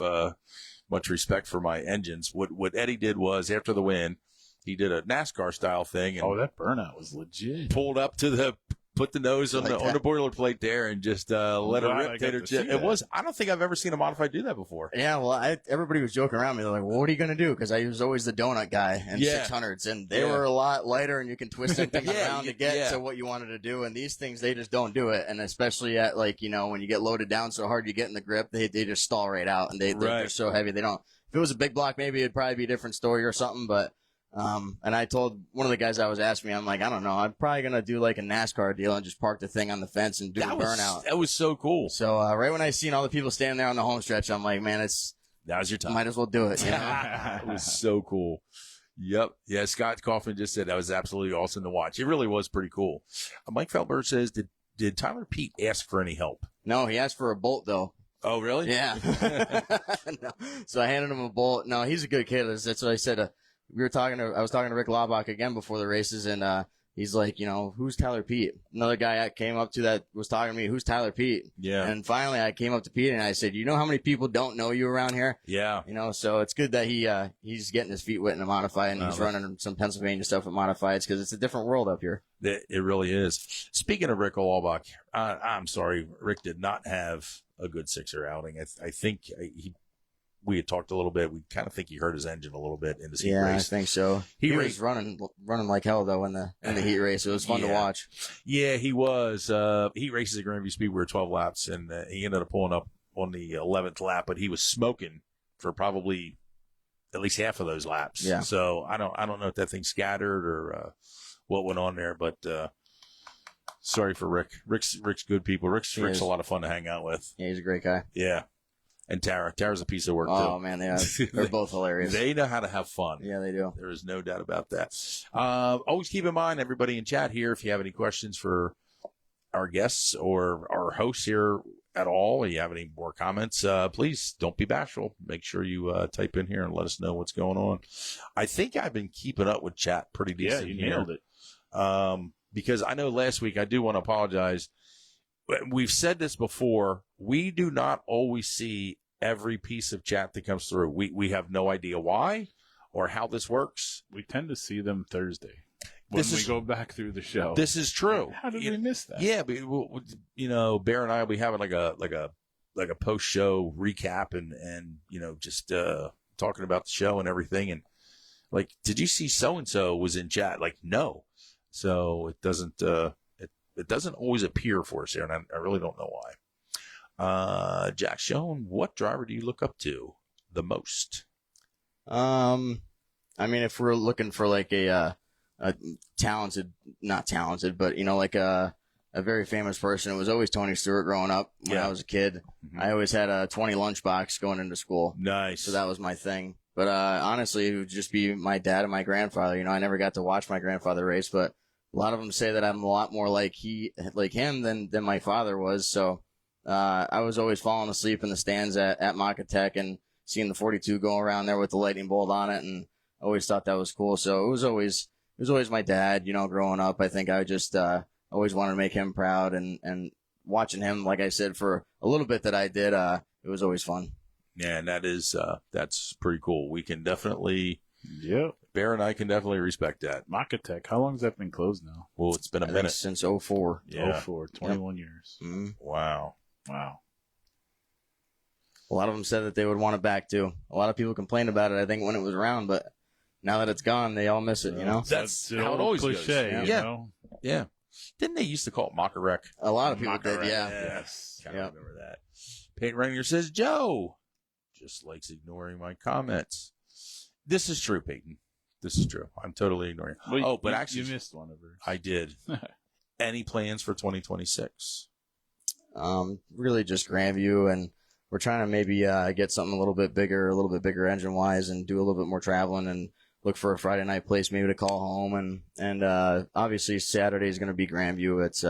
much respect for my engines, what Eddie did was after the win, he did a NASCAR style thing and that burnout was legit. pulled up to put the nose on the boilerplate there and just let it rip. I don't think I've ever seen a modified do that before. Yeah, well, everybody was joking around me. They're like, well, what are you going to do? Because I was always the donut guy in 600s, and they were a lot lighter, and you can twist that thing around to get to what you wanted to do. And these things, they just don't do it. And especially at, like, you know, when you get loaded down so hard you get in the grip, they just stall right out, and they're so heavy. They don't. If it was a big block, maybe it'd probably be a different story or something, but and I told one of the guys that was asking me, I'm like, I don't know, I'm probably going to do like a NASCAR deal and just park the thing on the fence and do a burnout. That was so cool. So, right when I seen all the people standing there on the home stretch, I'm like, man, now's your time. Might as well do it. You know? It was so cool. Yep. Yeah. Scott Kaufman just said that was absolutely awesome to watch. It really was pretty cool. Mike Feldberg says, did Tyler Pete ask for any help? No, he asked for a bolt though. Oh, really? Yeah. No. So I handed him a bolt. No, he's a good kid. That's what I said. I was talking to Rick Laubach again before the races, and he's like, you know, who's Tyler Pete? Another guy I came up to that was talking to me, who's Tyler Pete? Yeah. And finally I came up to Pete and I said, you know how many people don't know you around here? Yeah. You know, so it's good that he's getting his feet wet in a modified and he's running some Pennsylvania stuff at modifieds because it's a different world up here. It really is. Speaking of Rick Laubach, I'm sorry, Rick did not have a good sixer outing. I think we had talked a little bit. We kind of think he hurt his engine a little bit in the heat race. Yeah, I think so. He was running like hell though in the heat race. It was fun to watch. Yeah, he was. Heat races at Grandview Speedway were 12 laps, and he ended up pulling up on the 11th lap. But he was smoking for probably at least half of those laps. Yeah. So I don't know if that thing scattered or what went on there, but. Sorry for Rick. Rick's good people. Rick's a lot of fun to hang out with. Yeah, he's a great guy. Yeah. And Tara's a piece of work, too. Oh, man, they're both hilarious. They know how to have fun. Yeah, they do. There is no doubt about that. Always keep in mind, everybody in chat here, if you have any questions for our guests or our hosts here at all, or you have any more comments, please don't be bashful. Make sure you type in here and let us know what's going on. I think I've been keeping up with chat pretty decent. Yeah, you nailed it. Because I know last week, I do want to apologize. We've said this before. We do not always see every piece of chat that comes through. We have no idea why or how this works. We tend to see them Thursday when we go back through the show. This is true. How did we miss that? Yeah, but you know, Bear and I will be having like a post show recap and you know just talking about the show and everything. And like, did you see so and so was in chat? Like, no. So it doesn't always appear for us here, and I really don't know why. Jack Schoen, what driver do you look up to the most? I mean, if we're looking for like a talented, not talented, but you know, like a very famous person, it was always Tony Stewart growing up when I was a kid. Mm-hmm. I always had a 20 lunchbox going into school. Nice. So that was my thing. But honestly, it would just be my dad and my grandfather. You know, I never got to watch my grandfather race, but a lot of them say that I'm a lot more like him than my father was. So I was always falling asleep in the stands at Makatech and seeing the 42 go around there with the lightning bolt on it, and always thought that was cool. So it was always my dad. You know, growing up, I think I just always wanted to make him proud, and watching him, like I said, for a little bit that I did, it was always fun. Yeah, and that's pretty cool. We can definitely, Yep. Bear and I can definitely respect that. Makatech, how long has that been closed now? Well, it's been a I think minute. since 04. Yeah. 04, 21 years. Mm-hmm. Wow. Wow. A lot of them said that they would want it back too. A lot of people complained about it, I think, when it was around, but now that it's gone, they all miss it, you know? That's the how it old always cliche, goes. you Yeah. know? Yeah. Didn't they used to call it Makarek? A lot of people did, Makarek, yeah. Yes. Kind of Yep. remember that. Peyton Rainier says, Joe just likes ignoring my comments. This is true, Peyton. This is true. I'm totally ignoring. Well, but you, actually, you missed one of hers. I did. Any plans for 2026? Really just Grandview, and we're trying to maybe get something a little bit bigger engine wise, and do a little bit more traveling, and look for a Friday night place maybe to call home, and obviously Saturday is going to be Grandview. It's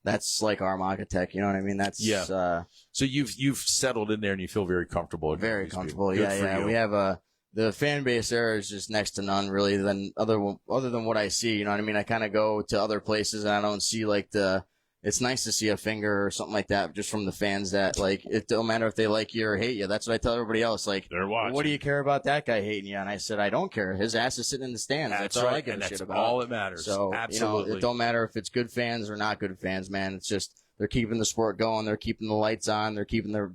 that's like our Makatech, you know what I mean? That's So you've settled in there and you feel very comfortable. very comfortable. Good for Yeah. you. We have the fan base there is just next to none, really. Than other than what I see, you know what I mean? I kind of go to other places and I don't see like it's nice to see a finger or something like that just from the fans that, like, it don't matter if they like you or hate you. That's what I tell everybody else. Like, They're watching. what do you care about that guy hating you? And I said, I don't care. His ass is sitting in the stands. That's all right. I give and a that's shit about. all that matters. So, absolutely. it don't matter if it's good fans or not good fans, man. It's just, they're keeping the sport going. They're keeping the lights on. They're keeping their,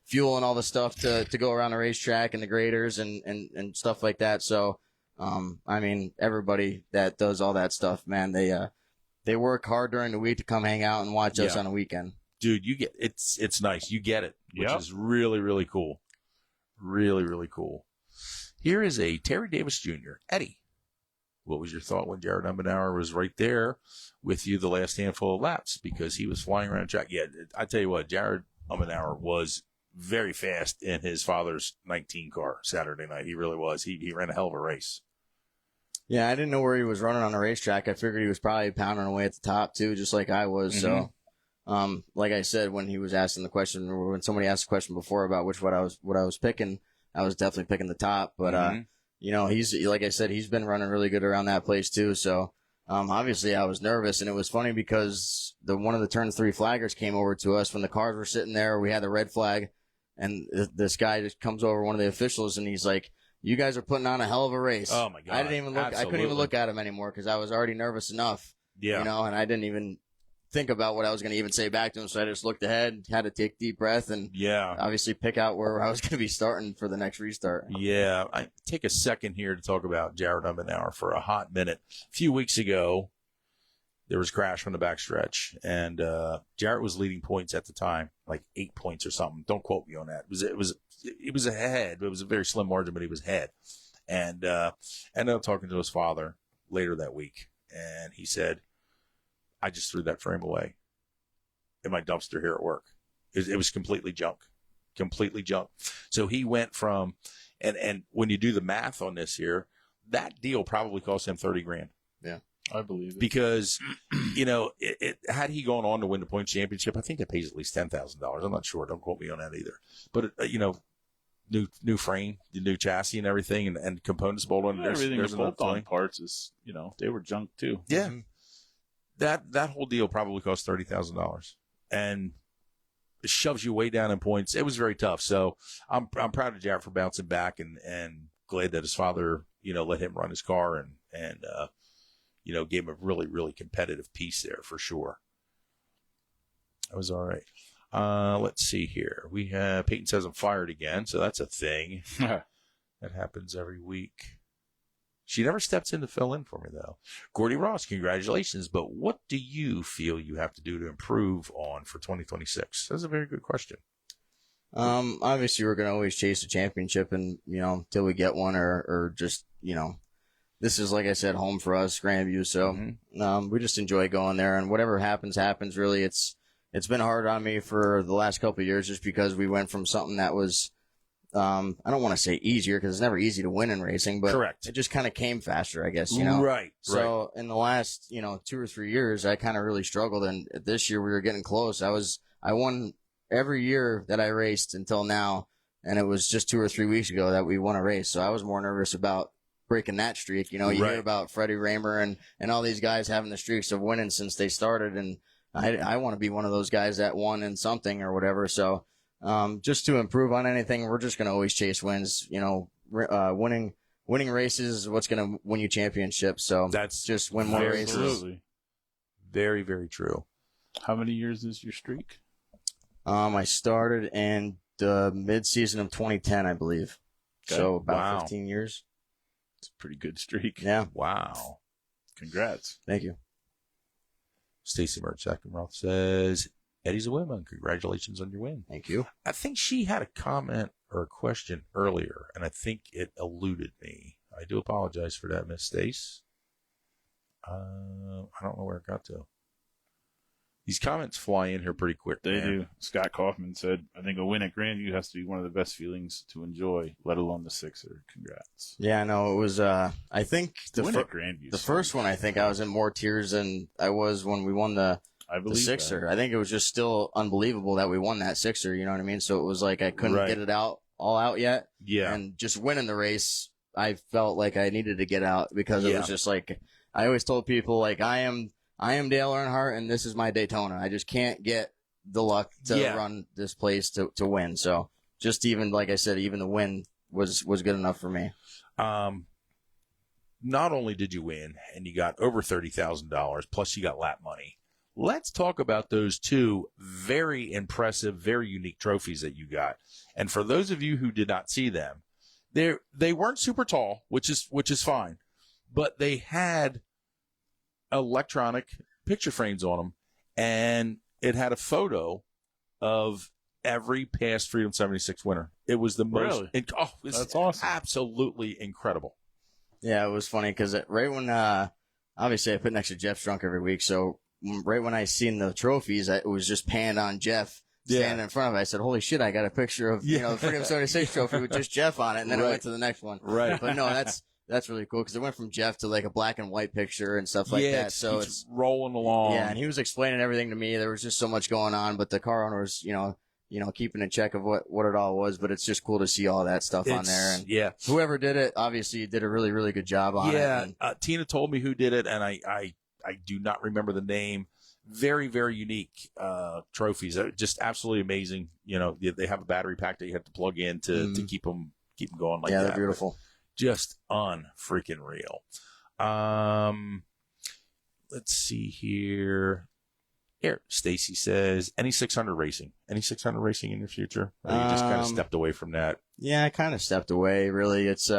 fuel and all the stuff to go around the racetrack and the graders and stuff like that. So, I mean, everybody that does all that stuff, man, they work hard during the week to come hang out and watch us on a weekend. Dude, you get it's nice. You get it, which Yep. is really, really cool. Really, really cool. Here is a Terry Davis Jr. Eddie, what was your thought when Jared Umbenauer was right there with you the last handful of laps because he was flying around the track? Yeah, I tell you what, Jared Umbenauer was very fast in his father's 19 car Saturday night. He really was. He ran a hell of a race. Yeah, I didn't know where he was running on the racetrack. I figured he was probably pounding away at the top too, just like I was. Mm-hmm. So, like I said, when he was asking the question, or when somebody asked the question before about what I was picking, I was definitely picking the top. But he's, like I said, he's been running really good around that place too. So, obviously I was nervous, and it was funny because one of the turn 3 flaggers came over to us when the cars were sitting there. We had the red flag, and this guy just comes over, one of the officials, and he's like, "You guys are putting on a hell of a race." Oh my God. I didn't even look. Absolutely. I couldn't even look at him anymore because I was already nervous enough. Yeah. And I didn't even think about what I was going to even say back to him. So I just looked ahead, had to take a deep breath, and obviously pick out where I was going to be starting for the next restart. Yeah. I take a second here to talk about Jared Umbenauer for a hot minute. A few weeks ago, there was a crash from the backstretch, and Jarrett was leading points at the time, like 8 points or something. Don't quote me on that. It was ahead. It was a very slim margin, but he was ahead. And ended up talking to his father later that week, and he said, "I just threw that frame away in my dumpster here at work. It was completely junk. So he went from, and when you do the math on this here, that deal probably cost him $30,000. Yeah. I believe it. Because, had he gone on to win the points championship, I think it pays at least $10,000. I'm not sure. Don't quote me on that either. But, new frame, the new chassis and everything, and components bolted on. Everything the bolt-on parts is, they were junk too. Yeah. That whole deal probably cost $30,000, and it shoves you way down in points. It was very tough. So I'm proud of Jarrett for bouncing back, and glad that his father, let him run his car and gave him a really, really competitive piece there for sure. That was all right. Let's see here. We have Peyton says I'm fired again, so that's a thing. That happens every week. She never steps in to fill in for me, though. Gordy Ross, congratulations. But what do you feel you have to do to improve on for 2026? That's a very good question. Obviously, we're going to always chase a championship, and, till we get one, or just, this is, like I said, home for us, Grandview. So, we just enjoy going there, and whatever happens, really. It's been hard on me for the last couple of years just because we went from something that was, I don't want to say easier because it's never easy to win in racing, but correct. It just kind of came faster, I guess, Right. So in the last, 2 or 3 years, I kind of really struggled. And this year we were getting close. I won every year that I raced until now. And it was just 2 or 3 weeks ago that we won a race. So I was more nervous about breaking that streak. You hear about Freddie Raymer and all these guys having the streaks of winning since they started. And I want to be one of those guys that won in something or whatever. So, just to improve on anything, we're just going to always chase wins. Winning races is what's going to win you championships. So That's just win more races. Absolutely. very, very true. How many years is your streak? I started in the mid-season of 2010, I believe. Okay. So about Wow. 15 years. It's a pretty good streak. Yeah. Wow. Congrats. Thank you. Stacy Merch Roth says, Eddie's a woman. Congratulations on your win. Thank you. I think she had a comment or a question earlier, and I think it eluded me. I do apologize for that, Miss Stace. I don't know where it got to. These comments fly in here pretty quick. They man. do. Scott Kaufman said, I think a win at Grandview has to be one of the best feelings to enjoy, let alone the Sixer. Congrats. Yeah, no, it was, I think The win at Grandview. the first one, I think I was in more tears than I was when we won I the believe Sixer. that. I think it was just still unbelievable that we won that Sixer. You know what I mean? So it was like I couldn't Right. get it all out yet. Yeah. And just winning the race, I felt like I needed to get out because it Yeah. was just like, I always told people, like, I am Dale Earnhardt and this is my Daytona. I just can't get the luck to Yeah. run this place to win. So just even, like I said, even the win was good enough for me. Not only did you win, and you got over $30,000, plus you got lap money. Let's talk about those two very impressive, very unique trophies that you got. And for those of you who did not see them, they weren't super tall, which is fine, but they had electronic picture frames on them, and it had a photo of every past Freedom 76 winner. It was the most. Really? It's That's awesome. absolutely incredible. Yeah, it was funny because right when, obviously I put next to Jeff's drunk every week. So right when I seen the trophies, it was just panned on Jeff standing in front of it. I said, holy shit, I got a picture of, the Freedom 76 trophy with just Jeff on it. And then I Right. went to the next one. Right. But no, that's really cool because it went from Jeff to like a black and white picture and stuff like that. So it's rolling along. yeah, and he was explaining everything to me. There was just so much going on, but the car owner was, keeping a check of what it all was. But it's just cool to see all that stuff on there. And yeah. whoever did it, obviously did a really, really good job on it. Yeah. And Tina told me who did it, and I do not remember the name. Very, very unique trophies. Just absolutely amazing. They have a battery pack that you have to plug in to keep them going like that. yeah, they're beautiful. Just unfreaking real. Let's see here. Here, Stacy says, any 600 racing in your future? Or you just kind of stepped away from that? Yeah, I kind of stepped away. Really, it's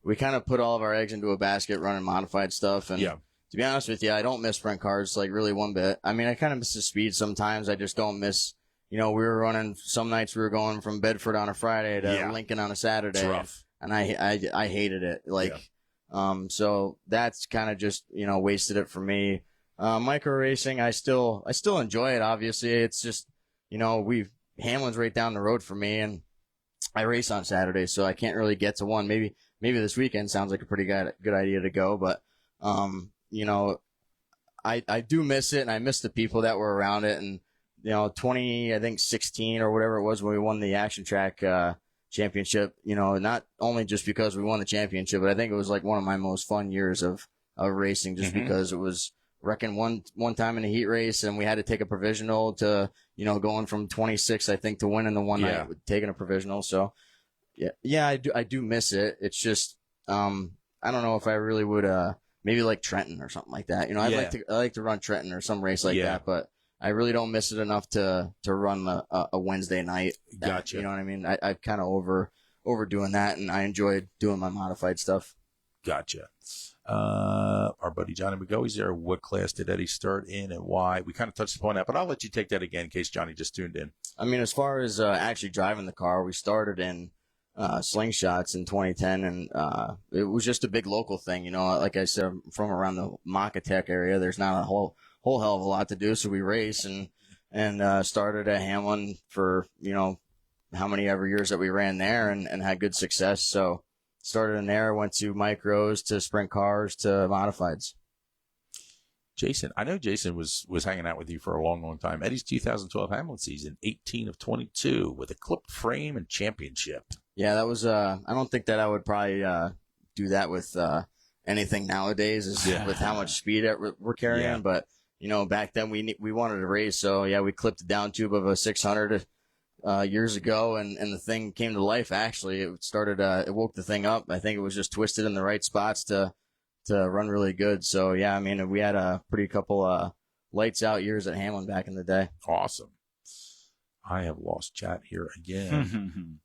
we kind of put all of our eggs into a basket running modified stuff. And Yeah. to be honest with you, I don't miss sprint cars like really one bit. I mean, I kind of miss the speed sometimes. I just don't miss. We were running some nights. We were going from Bedford on a Friday to Lincoln on a Saturday. It's rough. And I hated it. So that's kind of just, wasted it for me. Micro racing, I still enjoy it. Obviously, it's just, Hamlin's right down the road for me, and I race on Saturday, so I can't really get to one. Maybe this weekend sounds like a pretty good idea to go, but, I do miss it, and I miss the people that were around it. And, 16 or whatever it was when we won the Action Track, championship, not only just because we won the championship, but I think it was like one of my most fun years of racing, just because it was wrecking one time in a heat race, and we had to take a provisional to, going from 26, I think, to winning the one night with taking a provisional. So yeah, I do miss it. It's just, I don't know if I really would, maybe like Trenton or something like that. I like to run Trenton or some race like that, but I really don't miss it enough to run a Wednesday night. Gotcha. You know what I mean? I kind of overdoing that, and I enjoy doing my modified stuff. Gotcha. Our buddy Johnny McGoey's there. What class did Eddie start in and why? We kind of touched upon that, but I'll let you take that again in case Johnny just tuned in. I mean, as far as actually driving the car, we started in slingshots in 2010, and it was just a big local thing. Like I said, I'm from around the Macatech area. There's not a whole hell of a lot to do, so we race and started at Hamlin for how many ever years that we ran there, and had good success. So started in there, went to micros, to sprint cars, to modifieds. Jason, I know Jason was hanging out with you for a long, long time. Eddie's 2012 Hamlin season, 18 of 22 with a clipped frame and championship. Yeah, that was. I don't think that I would probably do that with anything nowadays, with how much speed that we're carrying. Yeah. But back then we wanted to race. So yeah, we clipped a down tube of a 600 years ago, and the thing came to life. Actually, it started, it woke the thing up. I think it was just twisted in the right spots to run really good. So yeah, I mean, we had a pretty couple, lights out years at Hamlin back in the day. Awesome. I have lost chat here again.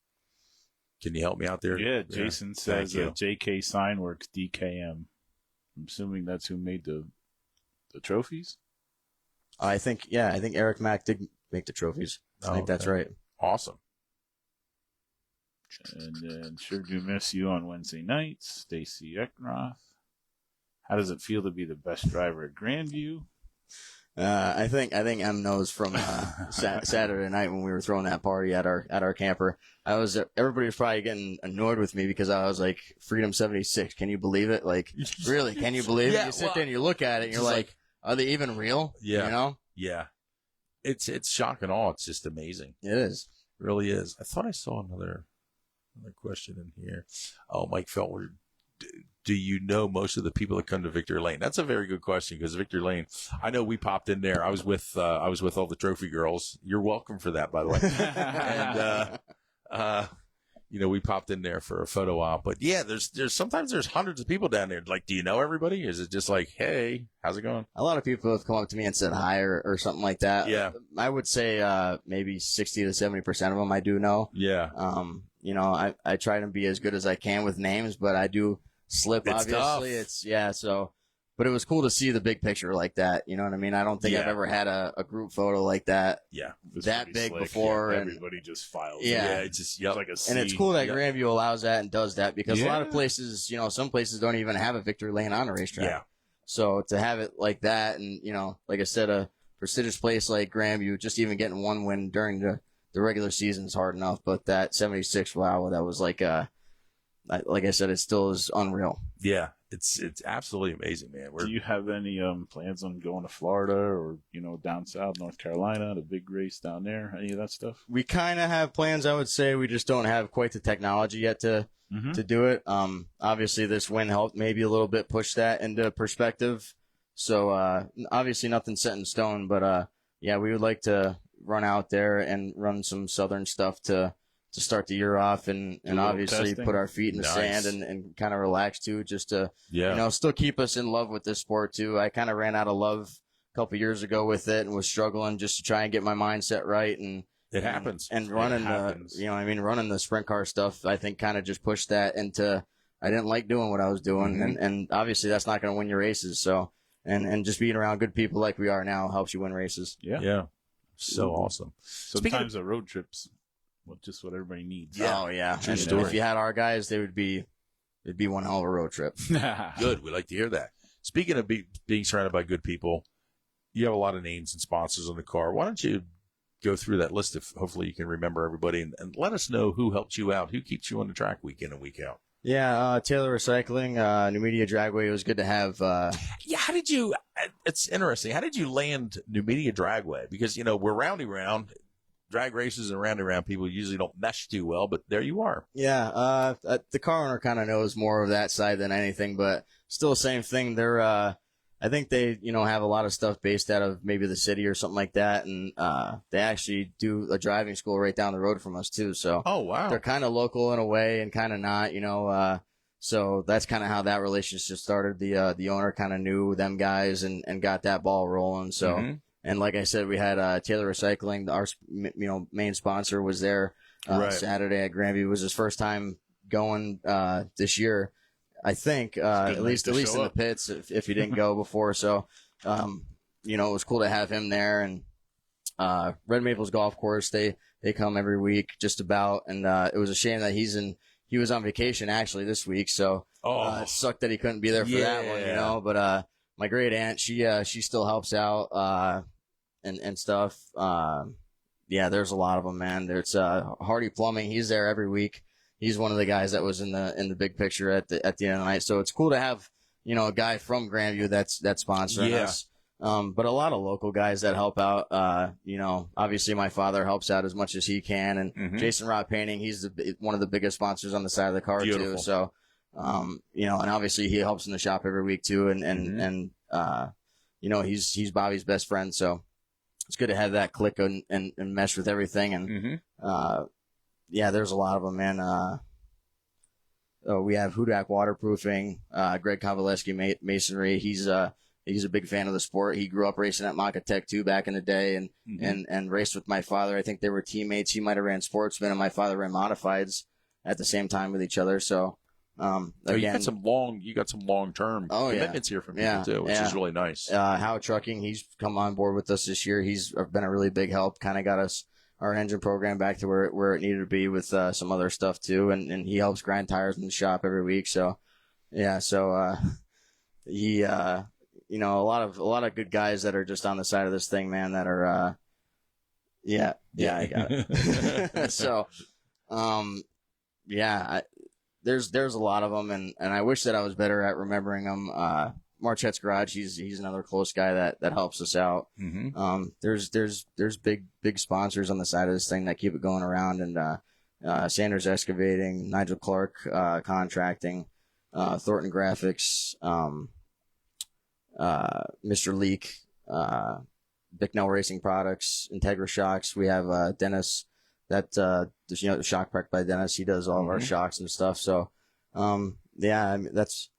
Can you help me out there? Yeah, Jason says Thank you. JK Signworks DKM. I'm assuming that's who made the trophies. I think Eric Mack did make the trophies. I think that's right. Awesome. And then sure do miss you on Wednesday nights, Stacy Eckroth. How does it feel to be the best driver at Grandview? I think M knows from Saturday night when we were throwing that party at our camper. Everybody was probably getting annoyed with me because I was like, Freedom 76. Can you believe it? Like, really? Can you believe it? You sit there and you look at it and you're like, are they even real? Yeah. You know? Yeah. It's shock and awe. It's just amazing. It is. It really is. I thought I saw another question in here. Oh, Mike Feltner. Do you know most of the people that come to Victory Lane? That's a very good question, because Victory Lane, I know we popped in there. I was with all the trophy girls. You're welcome for that, by the way. And, we popped in there for a photo op. But yeah, sometimes there's hundreds of people down there. Like, do you know everybody? Is it just like, hey, how's it going? A lot of people have come up to me and said hi or something like that. Yeah. I would say maybe 60 to 70% of them I do know. Yeah. I try to be as good as I can with names, but I do slip, It's obviously. tough. But it was cool to see the big picture like that. You know what I mean? I don't think I've ever had a group photo like that. Yeah. That big slick before. Yeah, and everybody just files. Yeah. It's just, yep. Like a and it's cool that Grandview allows that and does that, because a lot of Yeah. places, some places don't even have a Victory Lane on a racetrack. Yeah. So to have it like that, and, like I said, a prestigious place like Grandview, just even getting one win during the regular season is hard enough. But that 76, wow, that was like I said, it still is unreal. Yeah. It's absolutely amazing, man. Do you have any plans on going to Florida or, down south, North Carolina, the big race down there, any of that stuff? We kind of have plans, I would say. We just don't have quite the technology yet to do it. Obviously, this win helped maybe a little bit push that into perspective. So obviously nothing set in stone, but yeah, we would like to run out there and run some Southern stuff to start the year off, and obviously testing. put our feet in the Nice. sand and kind of relax too, just to, Yeah. still keep us in love with this sport too. I kind of ran out of love a couple years ago with it and was struggling just to try and get my mindset right. And It happens. And running running the sprint car stuff, I think kind of just pushed that into, I didn't like doing what I was doing. And obviously that's not going to win your races. So, and just being around good people like we are now helps you win races. Yeah. Yeah. So awesome. Sometimes the road trips, just what everybody needs. Yeah. Oh yeah. True And story. if you had our guys, it'd be one hell of a road trip. Good. We like to hear that. Speaking of being surrounded by good people, you have a lot of names and sponsors on the car. Why don't you go through that list if hopefully you can remember everybody, and let us know who helped you out, who keeps you on the track week in and week out. Yeah, Taylor Recycling, New Media Dragway. It was good to have. Yeah, how did you? It's interesting. How did you land New Media Dragway? Because we're roundy round. Drag races and roundy round people usually don't mesh too well, but there you are. Yeah, the car owner kind of knows more of that side than anything, but still the same thing. They're, I think they, have a lot of stuff based out of maybe the city or something like that, and they actually do a driving school right down the road from us too. So Oh wow. they're kind of local in a way and kind of not, so that's kind of how that relationship started. The owner kind of knew them guys and got that ball rolling. So. Mhm. And like I said, we had Taylor Recycling, our main sponsor, was there Right. Saturday at Grandview. It was his first time going this year, I think. At least in the pits, if he didn't go before. So, it was cool to have him there. And Red Maples Golf Course, they come every week just about. And it was a shame that he was on vacation actually this week. So it sucked that he couldn't be there for that one, But my great aunt, she still helps out and stuff. Yeah, there's a lot of them, man. There's Hardy Plumbing. He's there every week. He's one of the guys that was in the big picture at the end of the night. So it's cool to have, a guy from Grandview that's sponsoring us. But a lot of local guys that help out. Obviously my father helps out as much as he can, and Jason Rott Painting, he's one of the biggest sponsors on the side of the car Beautiful. too. So, and obviously he helps in the shop every week too. And he's Bobby's best friend. So it's good to have that click and mesh with everything. And, yeah, there's a lot of them, man. We have Hudak Waterproofing, Greg Kovaleski Masonry. He's a big fan of the sport. He grew up racing at Maka Tech too back in the day, and raced with my father. I think they were teammates. He might have ran Sportsman, and my father ran Modifieds at the same time with each other. So, again, you got some long-term commitments here from people too, which is really nice. How Trucking, he's come on board with us this year. He's been a really big help. Kind of got our engine program back to where it needed to be with some other stuff too, and he helps grind tires in the shop every week. So, yeah, he a lot of good guys that are just on the side of this thing, man. That are I got it. So, there's a lot of them, and I wish that I was better at remembering them. Marchette's Garage, he's another close guy that helps us out. There's big sponsors on the side of this thing that keep it going around, and Sanders Excavating, Nigel Clark Contracting, Thornton Graphics, Mr. Leak, Bicknell Racing Products, Integra Shocks. We have Dennis, the Shock Prep by Dennis. He does all of our shocks and stuff. So, that's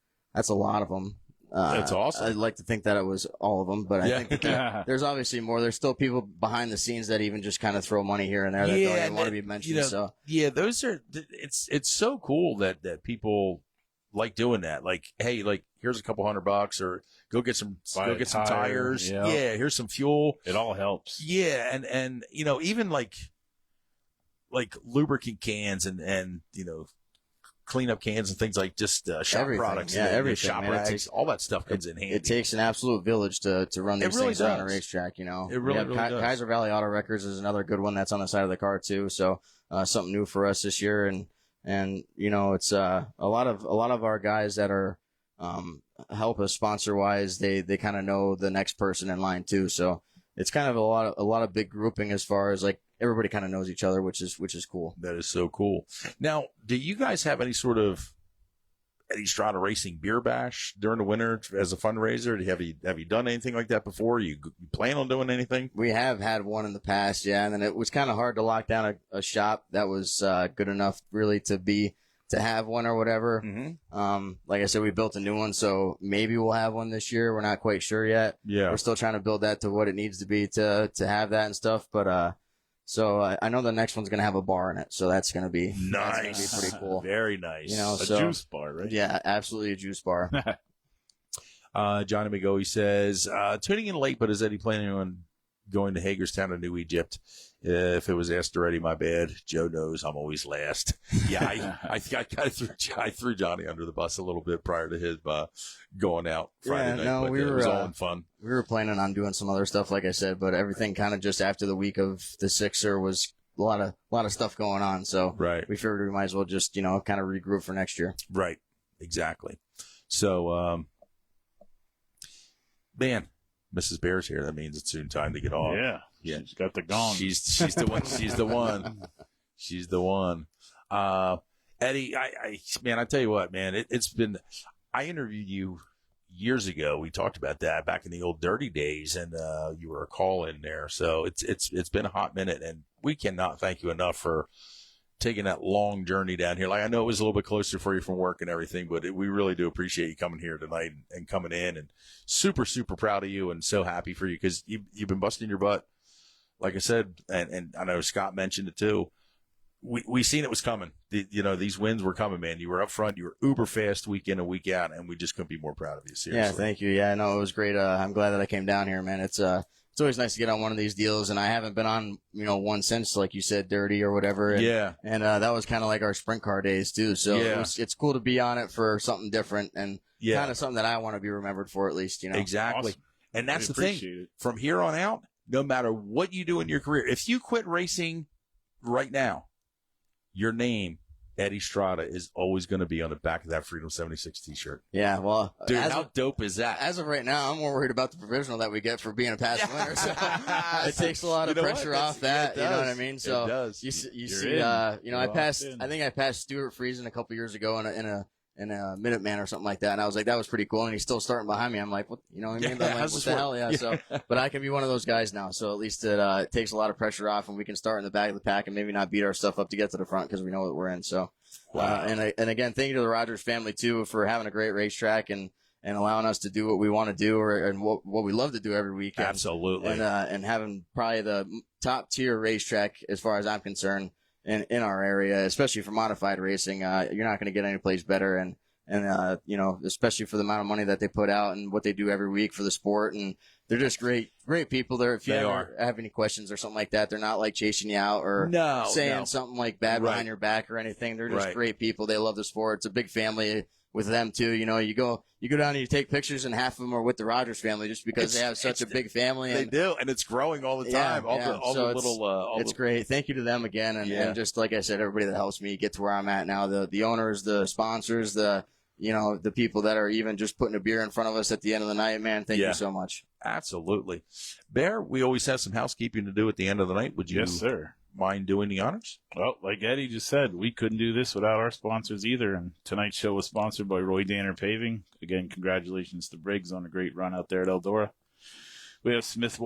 a lot of them. That's awesome. I'd like to think that it was all of them, but I think that there's obviously more. There's still people behind the scenes that even just kind of throw money here and there that don't even want to be mentioned. Those are. It's so cool that people like doing that. Like, hey, here's a couple $100, or go get some tires. Yeah. Here's some fuel. It all helps. Yeah, and even like lubricant cans and cleanup cans and things like just shop everything. products. Yeah, everything. Shop rags, all that stuff comes in handy. It takes an absolute village to run these things around a racetrack, It really does. Kaiser Valley Auto Records is another good one that's on the side of the car too. So, something new for us this year. And it's, a lot of our guys that are, help us sponsor wise. They kind of know the next person in line too. So it's kind of a lot of big grouping as far as like, everybody kind of knows each other, which is cool. That is so cool. Now, do you guys have any sort of Eddie Strada Racing beer bash during the winter as a fundraiser? Have you done anything like that before? You plan on doing anything? We have had one in the past, yeah, and then it was kind of hard to lock down a shop that was good enough really to have one or whatever. Like I said, we built a new one, so maybe we'll have one this year. We're not quite sure yet. Yeah, we're still trying to build that to what it needs to be to have that and stuff, but so I know the next one's going to have a bar in it, so that's going to be nice. That's going to be pretty cool. Very nice. A juice bar, right? Yeah, absolutely a juice bar. Johnny McGoey says, tuning in late, but is Eddie planning on going to Hagerstown or New Egypt? If it was asked already, my bad. Joe knows I'm always last. Yeah, I kind of threw Johnny under the bus a little bit prior to his going out Friday night. But it was all in fun. We were planning on doing some other stuff, like I said, but everything kind of just after the week of the Sixer was a lot of stuff going on. So we figured we might as well just kind of regroup for next year. Right, exactly. So, man, Mrs. Bear's here. That means it's soon time to get off. Yeah. She's got the gong. She's the one. She's the one. She's the one. Eddie, I tell you what, man, it's been. I interviewed you years ago. We talked about that back in the old Dirty days, and you were a call in there. So it's been a hot minute, and we cannot thank you enough for taking that long journey down here. Like, I know it was a little bit closer for you from work and everything, but we really do appreciate you coming here tonight and coming in, and super, super proud of you and so happy for you because you've been busting your butt. Like I said, and I know Scott mentioned it too. We seen it was coming. These wins were coming, man. You were up front. You were uber fast week in and week out, and we just couldn't be more proud of you. Seriously. Yeah, thank you. Yeah, no, it was great. I'm glad that I came down here, man. It's always nice to get on one of these deals, and I haven't been on one since, like you said, Dirty or whatever. And, and that was kind of like our sprint car days too. So it's cool to be on it for something different and kind of something that I want to be remembered for, at least. Exactly. Awesome. And that's the thing. From here on out, no matter what you do in your career, if you quit racing right now, your name, Eddie Strada, is always going to be on the back of that Freedom 76 t-shirt. Yeah, well, dude, how dope is that? As of right now, I'm more worried about the provisional that we get for being a past winner. So it takes a lot of pressure off that. You know what I mean? So it does. You see, I passed. I think I passed Stuart Friesen a couple years ago in and a Minuteman or something like that. And I was like, that was pretty cool. And he's still starting behind me. I'm like, what, you know what I mean? Yeah, I'm like, what the hell? Yeah. So, but I can be one of those guys now. So at least it takes a lot of pressure off, and we can start in the back of the pack and maybe not beat our stuff up to get to the front because we know what we're in. So, and again, thank you to the Rogers family too for having a great racetrack and allowing us to do what we want to do and what we love to do every weekend. Absolutely. And having probably the top tier racetrack as far as I'm concerned in our area, especially for modified racing. You're not going to get any place better. And you know, especially for the amount of money that they put out and what they do every week for the sport. And they're just great people there. If you ever have any questions or something like that, they're not like chasing you out or saying something like bad behind your back or anything. They're just great people. They love the sport. It's a big family with them too. You know, you go down and you take pictures, and half of them are with the Rogers family just because they have such a big family. They do, and it's growing all the time. It's great. Thank you to them again, and just like I said, everybody that helps me get to where I'm at now. The owners, the sponsors, the people that are even just putting a beer in front of us at the end of the night. Man, thank you so much. Absolutely, Bear. We always have some housekeeping to do at the end of the night. Would you? Yes, sir. Mind doing the honors? Well, like Eddie just said, we couldn't do this without our sponsors either. And tonight's show was sponsored by Roy Danner Paving. Again, congratulations to Briggs on a great run out there at Eldora. We have Smith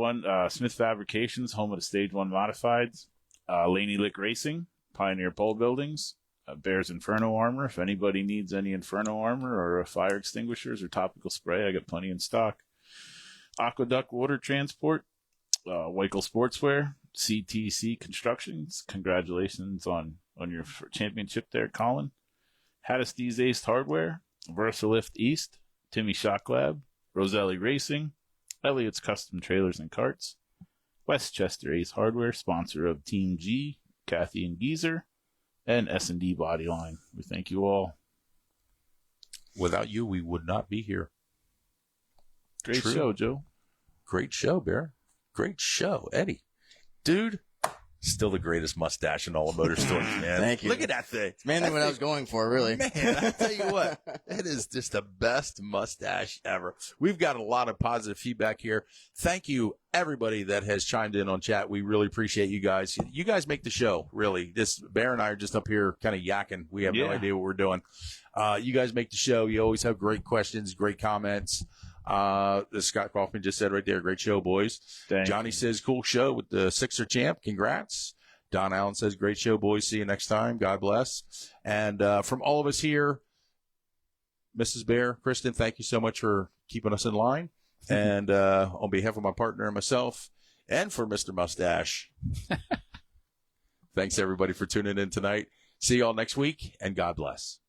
Fabrications, home of the Stage 1 Modifieds. Laney Lick Racing, Pioneer Pole Buildings. Bear's Inferno Armor. If anybody needs any Inferno Armor or fire extinguishers or topical spray, I got plenty in stock. Aqueduct Water Transport. Weichel Sportswear. CTC Constructions, congratulations on your championship there, Colin. Haddisty's Ace Hardware, Versalift East, Timmy Shock Lab, Roselli Racing, Elliott's Custom Trailers and Carts, Westchester Ace Hardware, sponsor of Team G, Kathy and Geezer, and S&D Bodyline. We thank you all. Without you, we would not be here. Great show, Joe. Great show, Bear. Great show, Eddie. Dude, still the greatest mustache in all of motorsports, man. Thank you. Look at that thing. It's mainly what I was going for, really. Man, I tell you what, it is just the best mustache ever. We've got a lot of positive feedback here. Thank you, everybody that has chimed in on chat. We really appreciate you guys. You guys make the show, really. This Bear and I are just up here kind of yakking. We have no idea what we're doing. You guys make the show. You always have great questions, great comments. Scott Kaufman just said right there, great show, boys. Johnny says, cool show with the Sixer champ. Congrats. Don Allen says, great show, boys. See you next time. God bless. And from all of us here, Mrs. Bear, Kristen, thank you so much for keeping us in line. And on behalf of my partner and myself, and for Mr. Mustache, thanks, everybody, for tuning in tonight. See you all next week, and God bless.